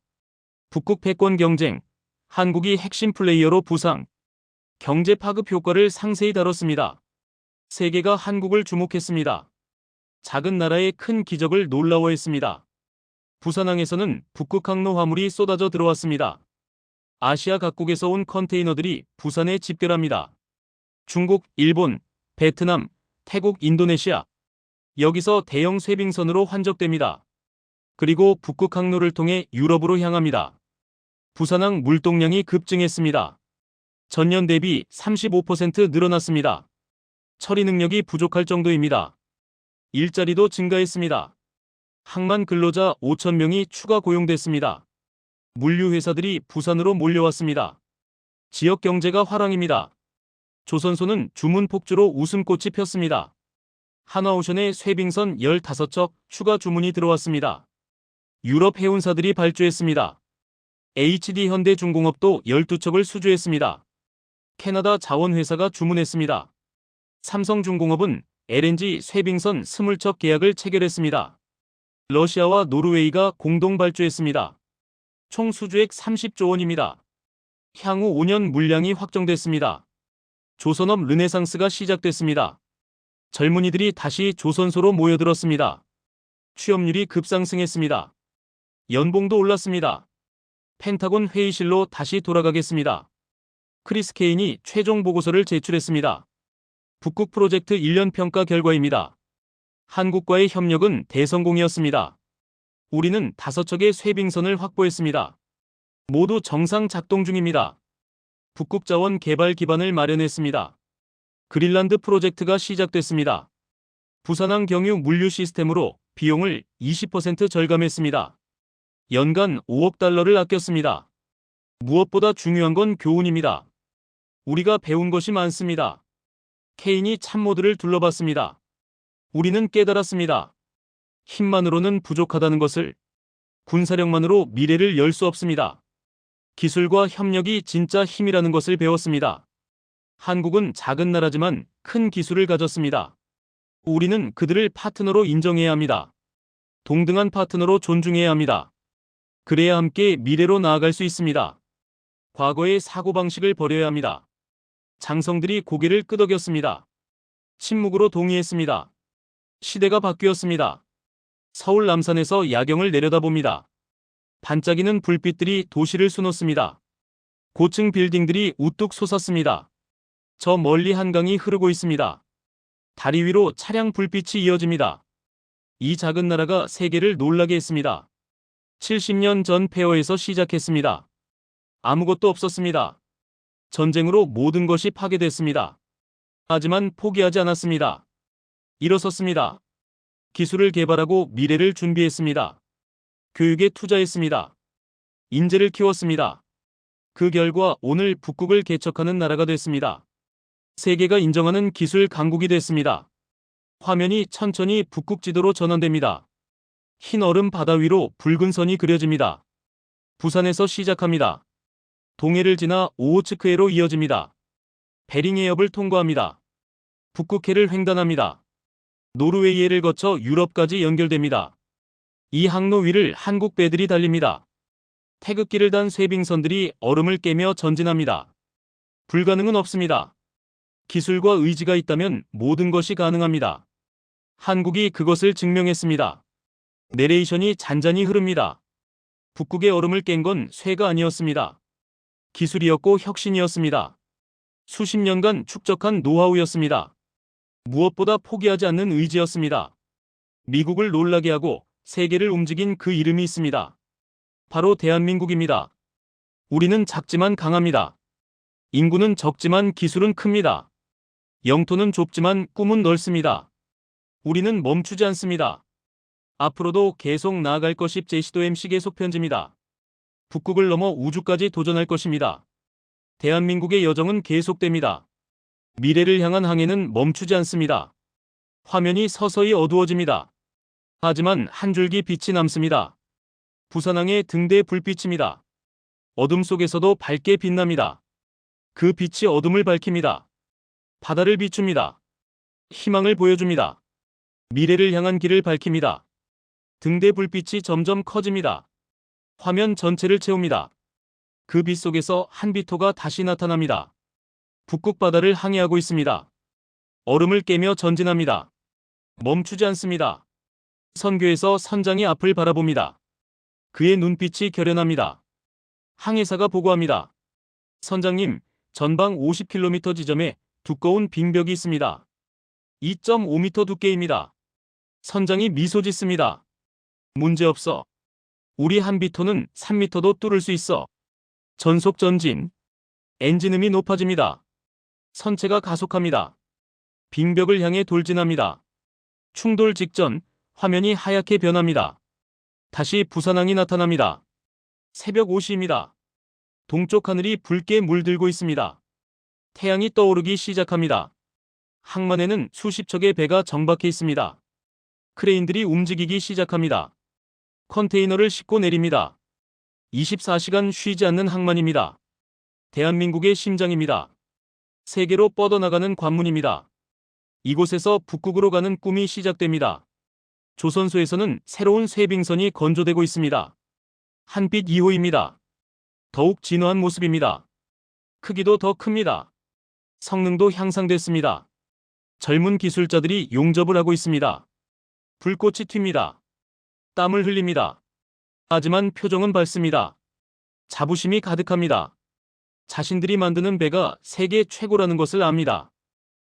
북극 패권 경쟁, 한국이 핵심 플레이어로 부상, 경제 파급 효과를 상세히 다뤘습니다. 세계가 한국을 주목했습니다. 작은 나라의 큰 기적을 놀라워했습니다. 부산항에서는 북극항로 화물이 쏟아져 들어왔습니다. 아시아 각국에서 온 컨테이너들이 부산에 집결합니다. 중국, 일본, 베트남, 태국, 인도네시아. 여기서 대형 쇄빙선으로 환적됩니다. 그리고 북극항로를 통해 유럽으로 향합니다. 부산항 물동량이 급증했습니다. 전년 대비 35% 늘어났습니다. 처리 능력이 부족할 정도입니다. 일자리도 증가했습니다. 항만 근로자 5,000명이 추가 고용됐습니다. 물류회사들이 부산으로 몰려왔습니다. 지역 경제가 화랑입니다. 조선소는 주문 폭주로 웃음꽃이 폈습니다. 한화오션에 쇄빙선 15척 추가 주문이 들어왔습니다. 유럽 해운사들이 발주했습니다. HD현대중공업도 12척을 수주했습니다. 캐나다 자원회사가 주문했습니다. 삼성중공업은 LNG 쇄빙선 20척 계약을 체결했습니다. 러시아와 노르웨이가 공동 발주했습니다. 총 수주액 30조 원입니다. 향후 5년 물량이 확정됐습니다. 조선업 르네상스가 시작됐습니다. 젊은이들이 다시 조선소로 모여들었습니다. 취업률이 급상승했습니다. 연봉도 올랐습니다. 펜타곤 회의실로 다시 돌아가겠습니다. 크리스 케인이 최종 보고서를 제출했습니다. 북극 프로젝트 1년 평가 결과입니다. 한국과의 협력은 대성공이었습니다. 우리는 5척의 쇄빙선을 확보했습니다. 모두 정상 작동 중입니다. 북극 자원 개발 기반을 마련했습니다. 그린란드 프로젝트가 시작됐습니다. 부산항 경유 물류 시스템으로 비용을 20% 절감했습니다. 연간 5억 달러를 아꼈습니다. 무엇보다 중요한 건 교훈입니다. 우리가 배운 것이 많습니다. 케인이 참모들을 둘러봤습니다. 우리는 깨달았습니다. 힘만으로는 부족하다는 것을. 군사력만으로 미래를 열 수 없습니다. 기술과 협력이 진짜 힘이라는 것을 배웠습니다. 한국은 작은 나라지만 큰 기술을 가졌습니다. 우리는 그들을 파트너로 인정해야 합니다. 동등한 파트너로 존중해야 합니다. 그래야 함께 미래로 나아갈 수 있습니다. 과거의 사고방식을 버려야 합니다. 장성들이 고개를 끄덕였습니다. 침묵으로 동의했습니다. 시대가 바뀌었습니다. 서울 남산에서 야경을 내려다봅니다. 반짝이는 불빛들이 도시를 수놓습니다. 고층 빌딩들이 우뚝 솟았습니다. 저 멀리 한강이 흐르고 있습니다. 다리 위로 차량 불빛이 이어집니다. 이 작은 나라가 세계를 놀라게 했습니다. 70년 전 폐허에서 시작했습니다. 아무것도 없었습니다. 전쟁으로 모든 것이 파괴됐습니다. 하지만 포기하지 않았습니다. 일어섰습니다. 기술을 개발하고 미래를 준비했습니다. 교육에 투자했습니다. 인재를 키웠습니다. 그 결과 오늘 북극을 개척하는 나라가 됐습니다. 세계가 인정하는 기술 강국이 됐습니다. 화면이 천천히 북극 지도로 전환됩니다. 흰 얼음 바다 위로 붉은 선이 그려집니다. 부산에서 시작합니다. 동해를 지나 오호츠크해로 이어집니다. 베링해협을 통과합니다. 북극해를 횡단합니다. 노르웨이해를 거쳐 유럽까지 연결됩니다. 이 항로 위를 한국 배들이 달립니다. 태극기를 단 쇄빙선들이 얼음을 깨며 전진합니다. 불가능은 없습니다. 기술과 의지가 있다면 모든 것이 가능합니다. 한국이 그것을 증명했습니다. 내레이션이 잔잔히 흐릅니다. 북극의 얼음을 깬 건 쇠가 아니었습니다. 기술이었고 혁신이었습니다. 수십 년간 축적한 노하우였습니다. 무엇보다 포기하지 않는 의지였습니다. 미국을 놀라게 하고 세계를 움직인 그 이름이 있습니다. 바로 대한민국입니다. 우리는 작지만 강합니다. 인구는 적지만 기술은 큽니다. 영토는 좁지만 꿈은 넓습니다. 우리는 멈추지 않습니다. 앞으로도 계속 나아갈 것이 제시도 MC 계속 편집니다. 북극을 넘어 우주까지 도전할 것입니다. 대한민국의 여정은 계속됩니다. 미래를 향한 항해는 멈추지 않습니다. 화면이 서서히 어두워집니다. 하지만 한 줄기 빛이 남습니다. 부산항의 등대 불빛입니다. 어둠 속에서도 밝게 빛납니다. 그 빛이 어둠을 밝힙니다. 바다를 비춥니다. 희망을 보여줍니다. 미래를 향한 길을 밝힙니다. 등대 불빛이 점점 커집니다. 화면 전체를 채웁니다. 그 빛 속에서 한 비토가 다시 나타납니다. 북극 바다를 항해하고 있습니다. 얼음을 깨며 전진합니다. 멈추지 않습니다. 선교에서 선장이 앞을 바라봅니다. 그의 눈빛이 결연합니다. 항해사가 보고합니다. 선장님, 전방 50km 지점에 두꺼운 빙벽이 있습니다. 2.5m 두께입니다. 선장이 미소 짓습니다. 문제없어. 우리 한비토는 3m도 뚫을 수 있어. 전속 전진. 엔진음이 높아집니다. 선체가 가속합니다. 빙벽을 향해 돌진합니다. 충돌 직전 화면이 하얗게 변합니다. 다시 부산항이 나타납니다. 새벽 5시입니다. 동쪽 하늘이 붉게 물들고 있습니다. 태양이 떠오르기 시작합니다. 항만에는 수십 척의 배가 정박해 있습니다. 크레인들이 움직이기 시작합니다. 컨테이너를 싣고 내립니다. 24시간 쉬지 않는 항만입니다. 대한민국의 심장입니다. 세계로 뻗어나가는 관문입니다. 이곳에서 북극으로 가는 꿈이 시작됩니다. 조선소에서는 새로운 쇄빙선이 건조되고 있습니다. 한빛 2호입니다. 더욱 진화한 모습입니다. 크기도 더 큽니다. 성능도 향상됐습니다. 젊은 기술자들이 용접을 하고 있습니다. 불꽃이 튑니다. 땀을 흘립니다. 하지만 표정은 밝습니다. 자부심이 가득합니다. 자신들이 만드는 배가 세계 최고라는 것을 압니다.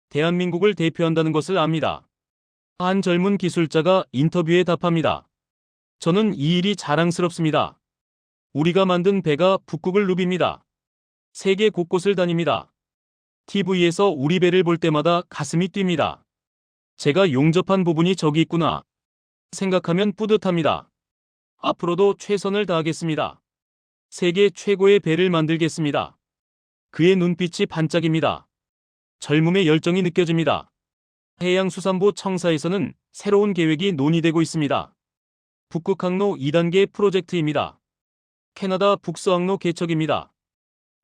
대한민국을 대표한다는 것을 압니다. 한 젊은 기술자가 인터뷰에 답합니다. 저는 이 일이 자랑스럽습니다. 우리가 만든 배가 북극을 누빕니다. 세계 곳곳을 다닙니다. TV에서 우리 배를 볼 때마다 가슴이 뜁니다. 제가 용접한 부분이 저기 있구나 생각하면 뿌듯합니다. 앞으로도 최선을 다하겠습니다. 세계 최고의 배를 만들겠습니다. 그의 눈빛이 반짝입니다. 젊음의 열정이 느껴집니다. 해양수산부 청사에서는 새로운 계획이 논의되고 있습니다. 북극항로 2단계 프로젝트입니다. 캐나다 북서항로 개척입니다.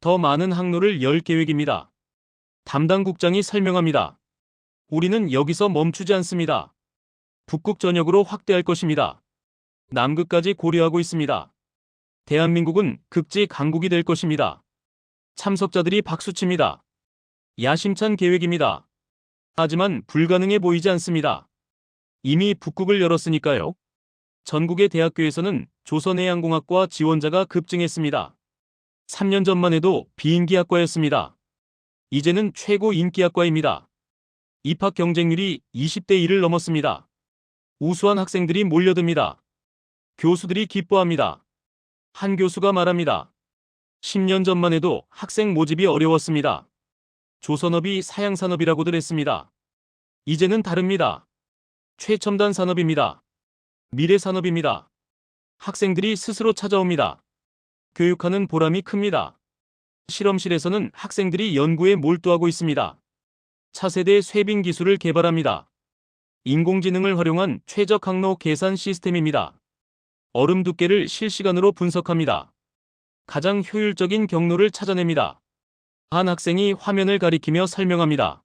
더 많은 항로를 열 계획입니다. 담당 국장이 설명합니다. 우리는 여기서 멈추지 않습니다. 북극 전역으로 확대할 것입니다. 남극까지 고려하고 있습니다. 대한민국은 극지 강국이 될 것입니다. 참석자들이 박수칩니다. 야심찬 계획입니다. 하지만 불가능해 보이지 않습니다. 이미 북극을 열었으니까요. 전국의 대학교에서는 조선해양공학과 지원자가 급증했습니다. 3년 전만 해도 비인기학과였습니다. 이제는 최고 인기학과입니다. 입학 경쟁률이 20대 1을 넘었습니다. 우수한 학생들이 몰려듭니다. 교수들이 기뻐합니다. 한 교수가 말합니다. 10년 전만 해도 학생 모집이 어려웠습니다. 조선업이 사양산업이라고들 했습니다. 이제는 다릅니다. 최첨단 산업입니다. 미래 산업입니다. 학생들이 스스로 찾아옵니다. 교육하는 보람이 큽니다. 실험실에서는 학생들이 연구에 몰두하고 있습니다. 차세대 쇄빙 기술을 개발합니다. 인공지능을 활용한 최적 항로 계산 시스템입니다. 얼음 두께를 실시간으로 분석합니다. 가장 효율적인 경로를 찾아냅니다. 한 학생이 화면을 가리키며 설명합니다.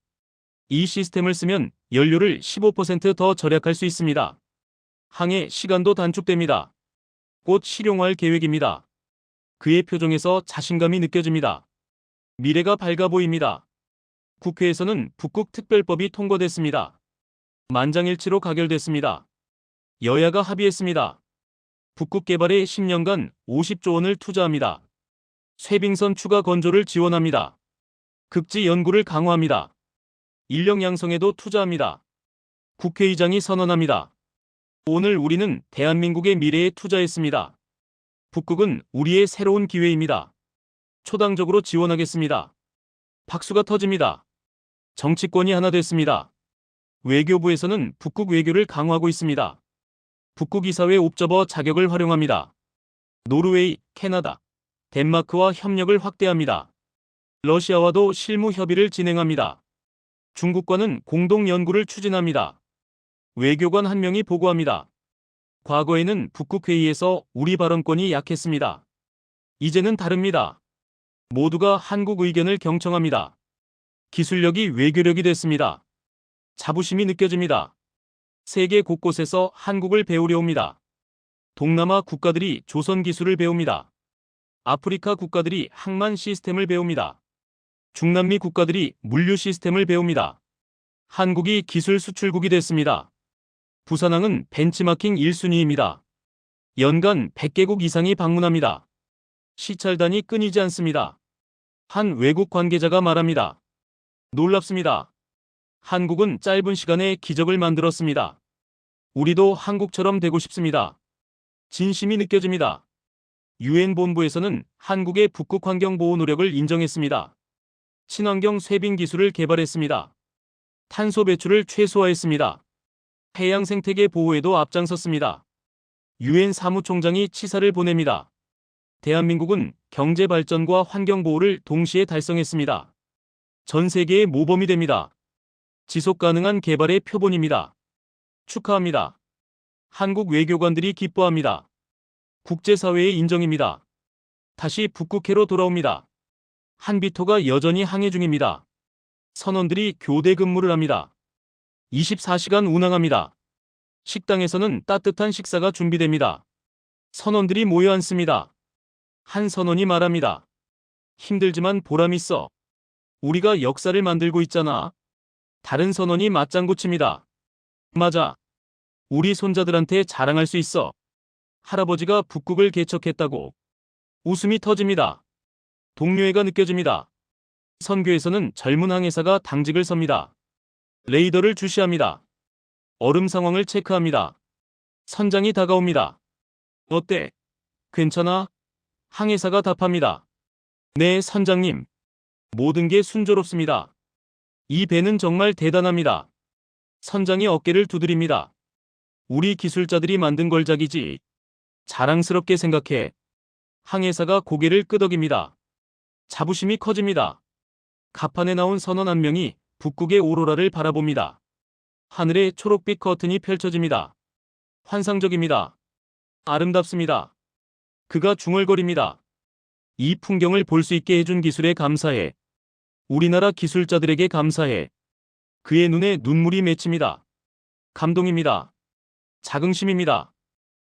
이 시스템을 쓰면 연료를 15% 더 절약할 수 있습니다. 항해 시간도 단축됩니다. 곧 실용화할 계획입니다. 그의 표정에서 자신감이 느껴집니다. 미래가 밝아 보입니다. 국회에서는 북극특별법이 통과됐습니다. 만장일치로 가결됐습니다. 여야가 합의했습니다. 북극 개발에 10년간 50조 원을 투자합니다. 쇄빙선 추가 건조를 지원합니다. 극지 연구를 강화합니다. 인력 양성에도 투자합니다. 국회의장이 선언합니다. 오늘 우리는 대한민국의 미래에 투자했습니다. 북극은 우리의 새로운 기회입니다. 초당적으로 지원하겠습니다. 박수가 터집니다. 정치권이 하나 됐습니다. 외교부에서는 북극 외교를 강화하고 있습니다. 북극 이사회 옵저버 자격을 활용합니다. 노르웨이, 캐나다, 덴마크와 협력을 확대합니다. 러시아와도 실무 협의를 진행합니다. 중국과는 공동 연구를 추진합니다. 외교관 한 명이 보고합니다. 과거에는 북극회의에서 우리 발언권이 약했습니다. 이제는 다릅니다. 모두가 한국 의견을 경청합니다. 기술력이 외교력이 됐습니다. 자부심이 느껴집니다. 세계 곳곳에서 한국을 배우려 옵니다. 동남아 국가들이 조선 기술을 배웁니다. 아프리카 국가들이 항만 시스템을 배웁니다. 중남미 국가들이 물류 시스템을 배웁니다. 한국이 기술 수출국이 됐습니다. 부산항은 벤치마킹 1순위입니다. 연간 100개국 이상이 방문합니다. 시찰단이 끊이지 않습니다. 한 외국 관계자가 말합니다. 놀랍습니다. 한국은 짧은 시간에 기적을 만들었습니다. 우리도 한국처럼 되고 싶습니다. 진심이 느껴집니다. 유엔 본부에서는 한국의 북극 환경 보호 노력을 인정했습니다. 친환경 쇠빙 기술을 개발했습니다. 탄소 배출을 최소화했습니다. 해양 생태계 보호에도 앞장섰습니다. 유엔 사무총장이 치사를 보냅니다. 대한민국은 경제 발전과 환경 보호를 동시에 달성했습니다. 전 세계의 모범이 됩니다. 지속 가능한 개발의 표본입니다. 축하합니다. 한국 외교관들이 기뻐합니다. 국제사회의 인정입니다. 다시 북극해로 돌아옵니다. 한비토가 여전히 항해 중입니다. 선원들이 교대 근무를 합니다. 24시간 운항합니다. 식당에서는 따뜻한 식사가 준비됩니다. 선원들이 모여 앉습니다. 한 선원이 말합니다. 힘들지만 보람 있어. 우리가 역사를 만들고 있잖아. 다른 선원이 맞장구 칩니다. 맞아. 우리 손자들한테 자랑할 수 있어. 할아버지가 북극을 개척했다고. 웃음이 터집니다. 동료애가 느껴집니다. 선교에서는 젊은 항해사가 당직을 섭니다. 레이더를 주시합니다. 얼음 상황을 체크합니다. 선장이 다가옵니다. 어때? 괜찮아? 항해사가 답합니다. 네, 선장님. 모든 게 순조롭습니다. 이 배는 정말 대단합니다. 선장이 어깨를 두드립니다. 우리 기술자들이 만든 걸작이지. 자랑스럽게 생각해. 항해사가 고개를 끄덕입니다. 자부심이 커집니다. 갑판에 나온 선원 한 명이 북극의 오로라를 바라봅니다. 하늘에 초록빛 커튼이 펼쳐집니다. 환상적입니다. 아름답습니다. 그가 중얼거립니다. 이 풍경을 볼 수 있게 해준 기술에 감사해. 우리나라 기술자들에게 감사해. 그의 눈에 눈물이 맺힙니다. 감동입니다. 자긍심입니다.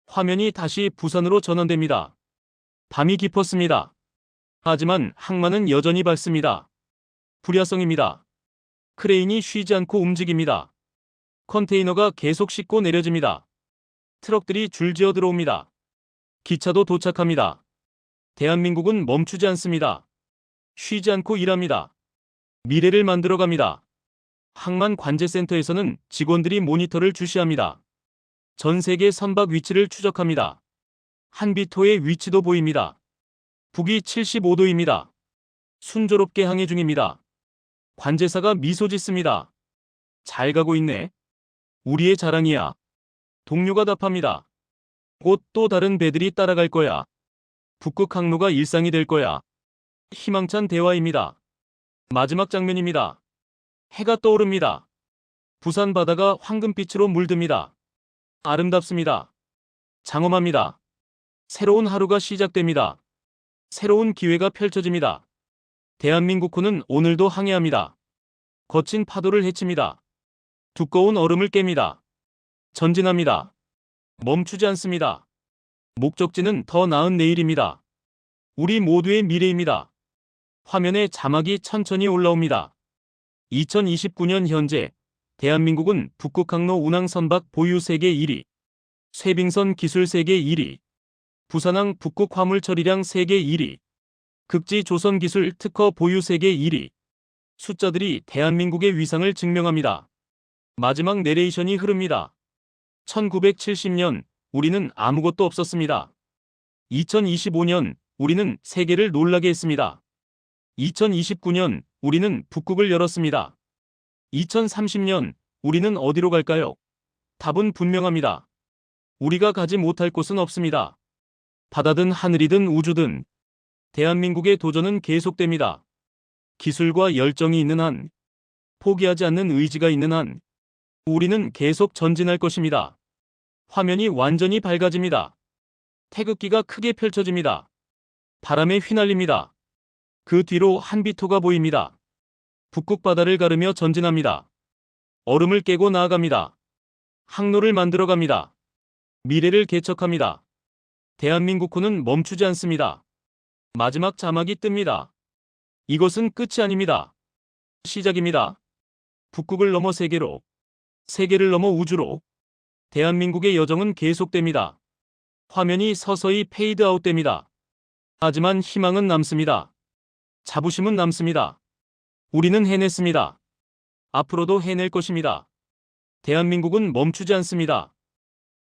화면이 다시 부산으로 전환됩니다. 밤이 깊었습니다. 하지만 항만은 여전히 밝습니다. 불야성입니다. 크레인이 쉬지 않고 움직입니다. 컨테이너가 계속 싣고 내려집니다. 트럭들이 줄지어 들어옵니다. 기차도 도착합니다. 대한민국은 멈추지 않습니다. 쉬지 않고 일합니다. 미래를 만들어갑니다. 항만 관제센터에서는 직원들이 모니터를 주시합니다. 전 세계 선박 위치를 추적합니다. 한비토의 위치도 보입니다. 북위 75도입니다. 순조롭게 항해 중입니다. 관제사가 미소 짓습니다. 잘 가고 있네. 우리의 자랑이야. 동료가 답합니다. 곧 또 다른 배들이 따라갈 거야. 북극 항로가 일상이 될 거야. 희망찬 대화입니다. 마지막 장면입니다. 해가 떠오릅니다. 부산 바다가 황금빛으로 물듭니다. 아름답습니다. 장엄합니다. 새로운 하루가 시작됩니다. 새로운 기회가 펼쳐집니다. 대한민국호는 오늘도 항해합니다. 거친 파도를 헤칩니다. 두꺼운 얼음을 깹니다. 전진합니다. 멈추지 않습니다. 목적지는 더 나은 내일입니다. 우리 모두의 미래입니다. 화면에 자막이 천천히 올라옵니다. 2029년 현재 대한민국은 북극항로 운항 선박 보유 세계 1위, 쇠빙선 기술 세계 1위, 부산항 북극 화물 처리량 세계 1위, 극지 조선 기술 특허 보유 세계 1위. 숫자들이 대한민국의 위상을 증명합니다. 마지막 내레이션이 흐릅니다. 1970년 우리는 아무것도 없었습니다. 2025년 우리는 세계를 놀라게 했습니다. 2029년 우리는 북극을 열었습니다. 2030년 우리는 어디로 갈까요? 답은 분명합니다. 우리가 가지 못할 곳은 없습니다. 바다든 하늘이든 우주든 대한민국의 도전은 계속됩니다. 기술과 열정이 있는 한, 포기하지 않는 의지가 있는 한, 우리는 계속 전진할 것입니다. 화면이 완전히 밝아집니다. 태극기가 크게 펼쳐집니다. 바람에 휘날립니다. 그 뒤로 한비토가 보입니다. 북극 바다를 가르며 전진합니다. 얼음을 깨고 나아갑니다. 항로를 만들어갑니다. 미래를 개척합니다. 대한민국호는 멈추지 않습니다. 마지막 자막이 뜹니다. 이것은 끝이 아닙니다. 시작입니다. 북극을 넘어 세계로, 세계를 넘어 우주로 대한민국의 여정은 계속됩니다. 화면이 서서히 페이드 아웃됩니다. 하지만 희망은 남습니다. 자부심은 남습니다. 우리는 해냈습니다. 앞으로도 해낼 것입니다. 대한민국은 멈추지 않습니다.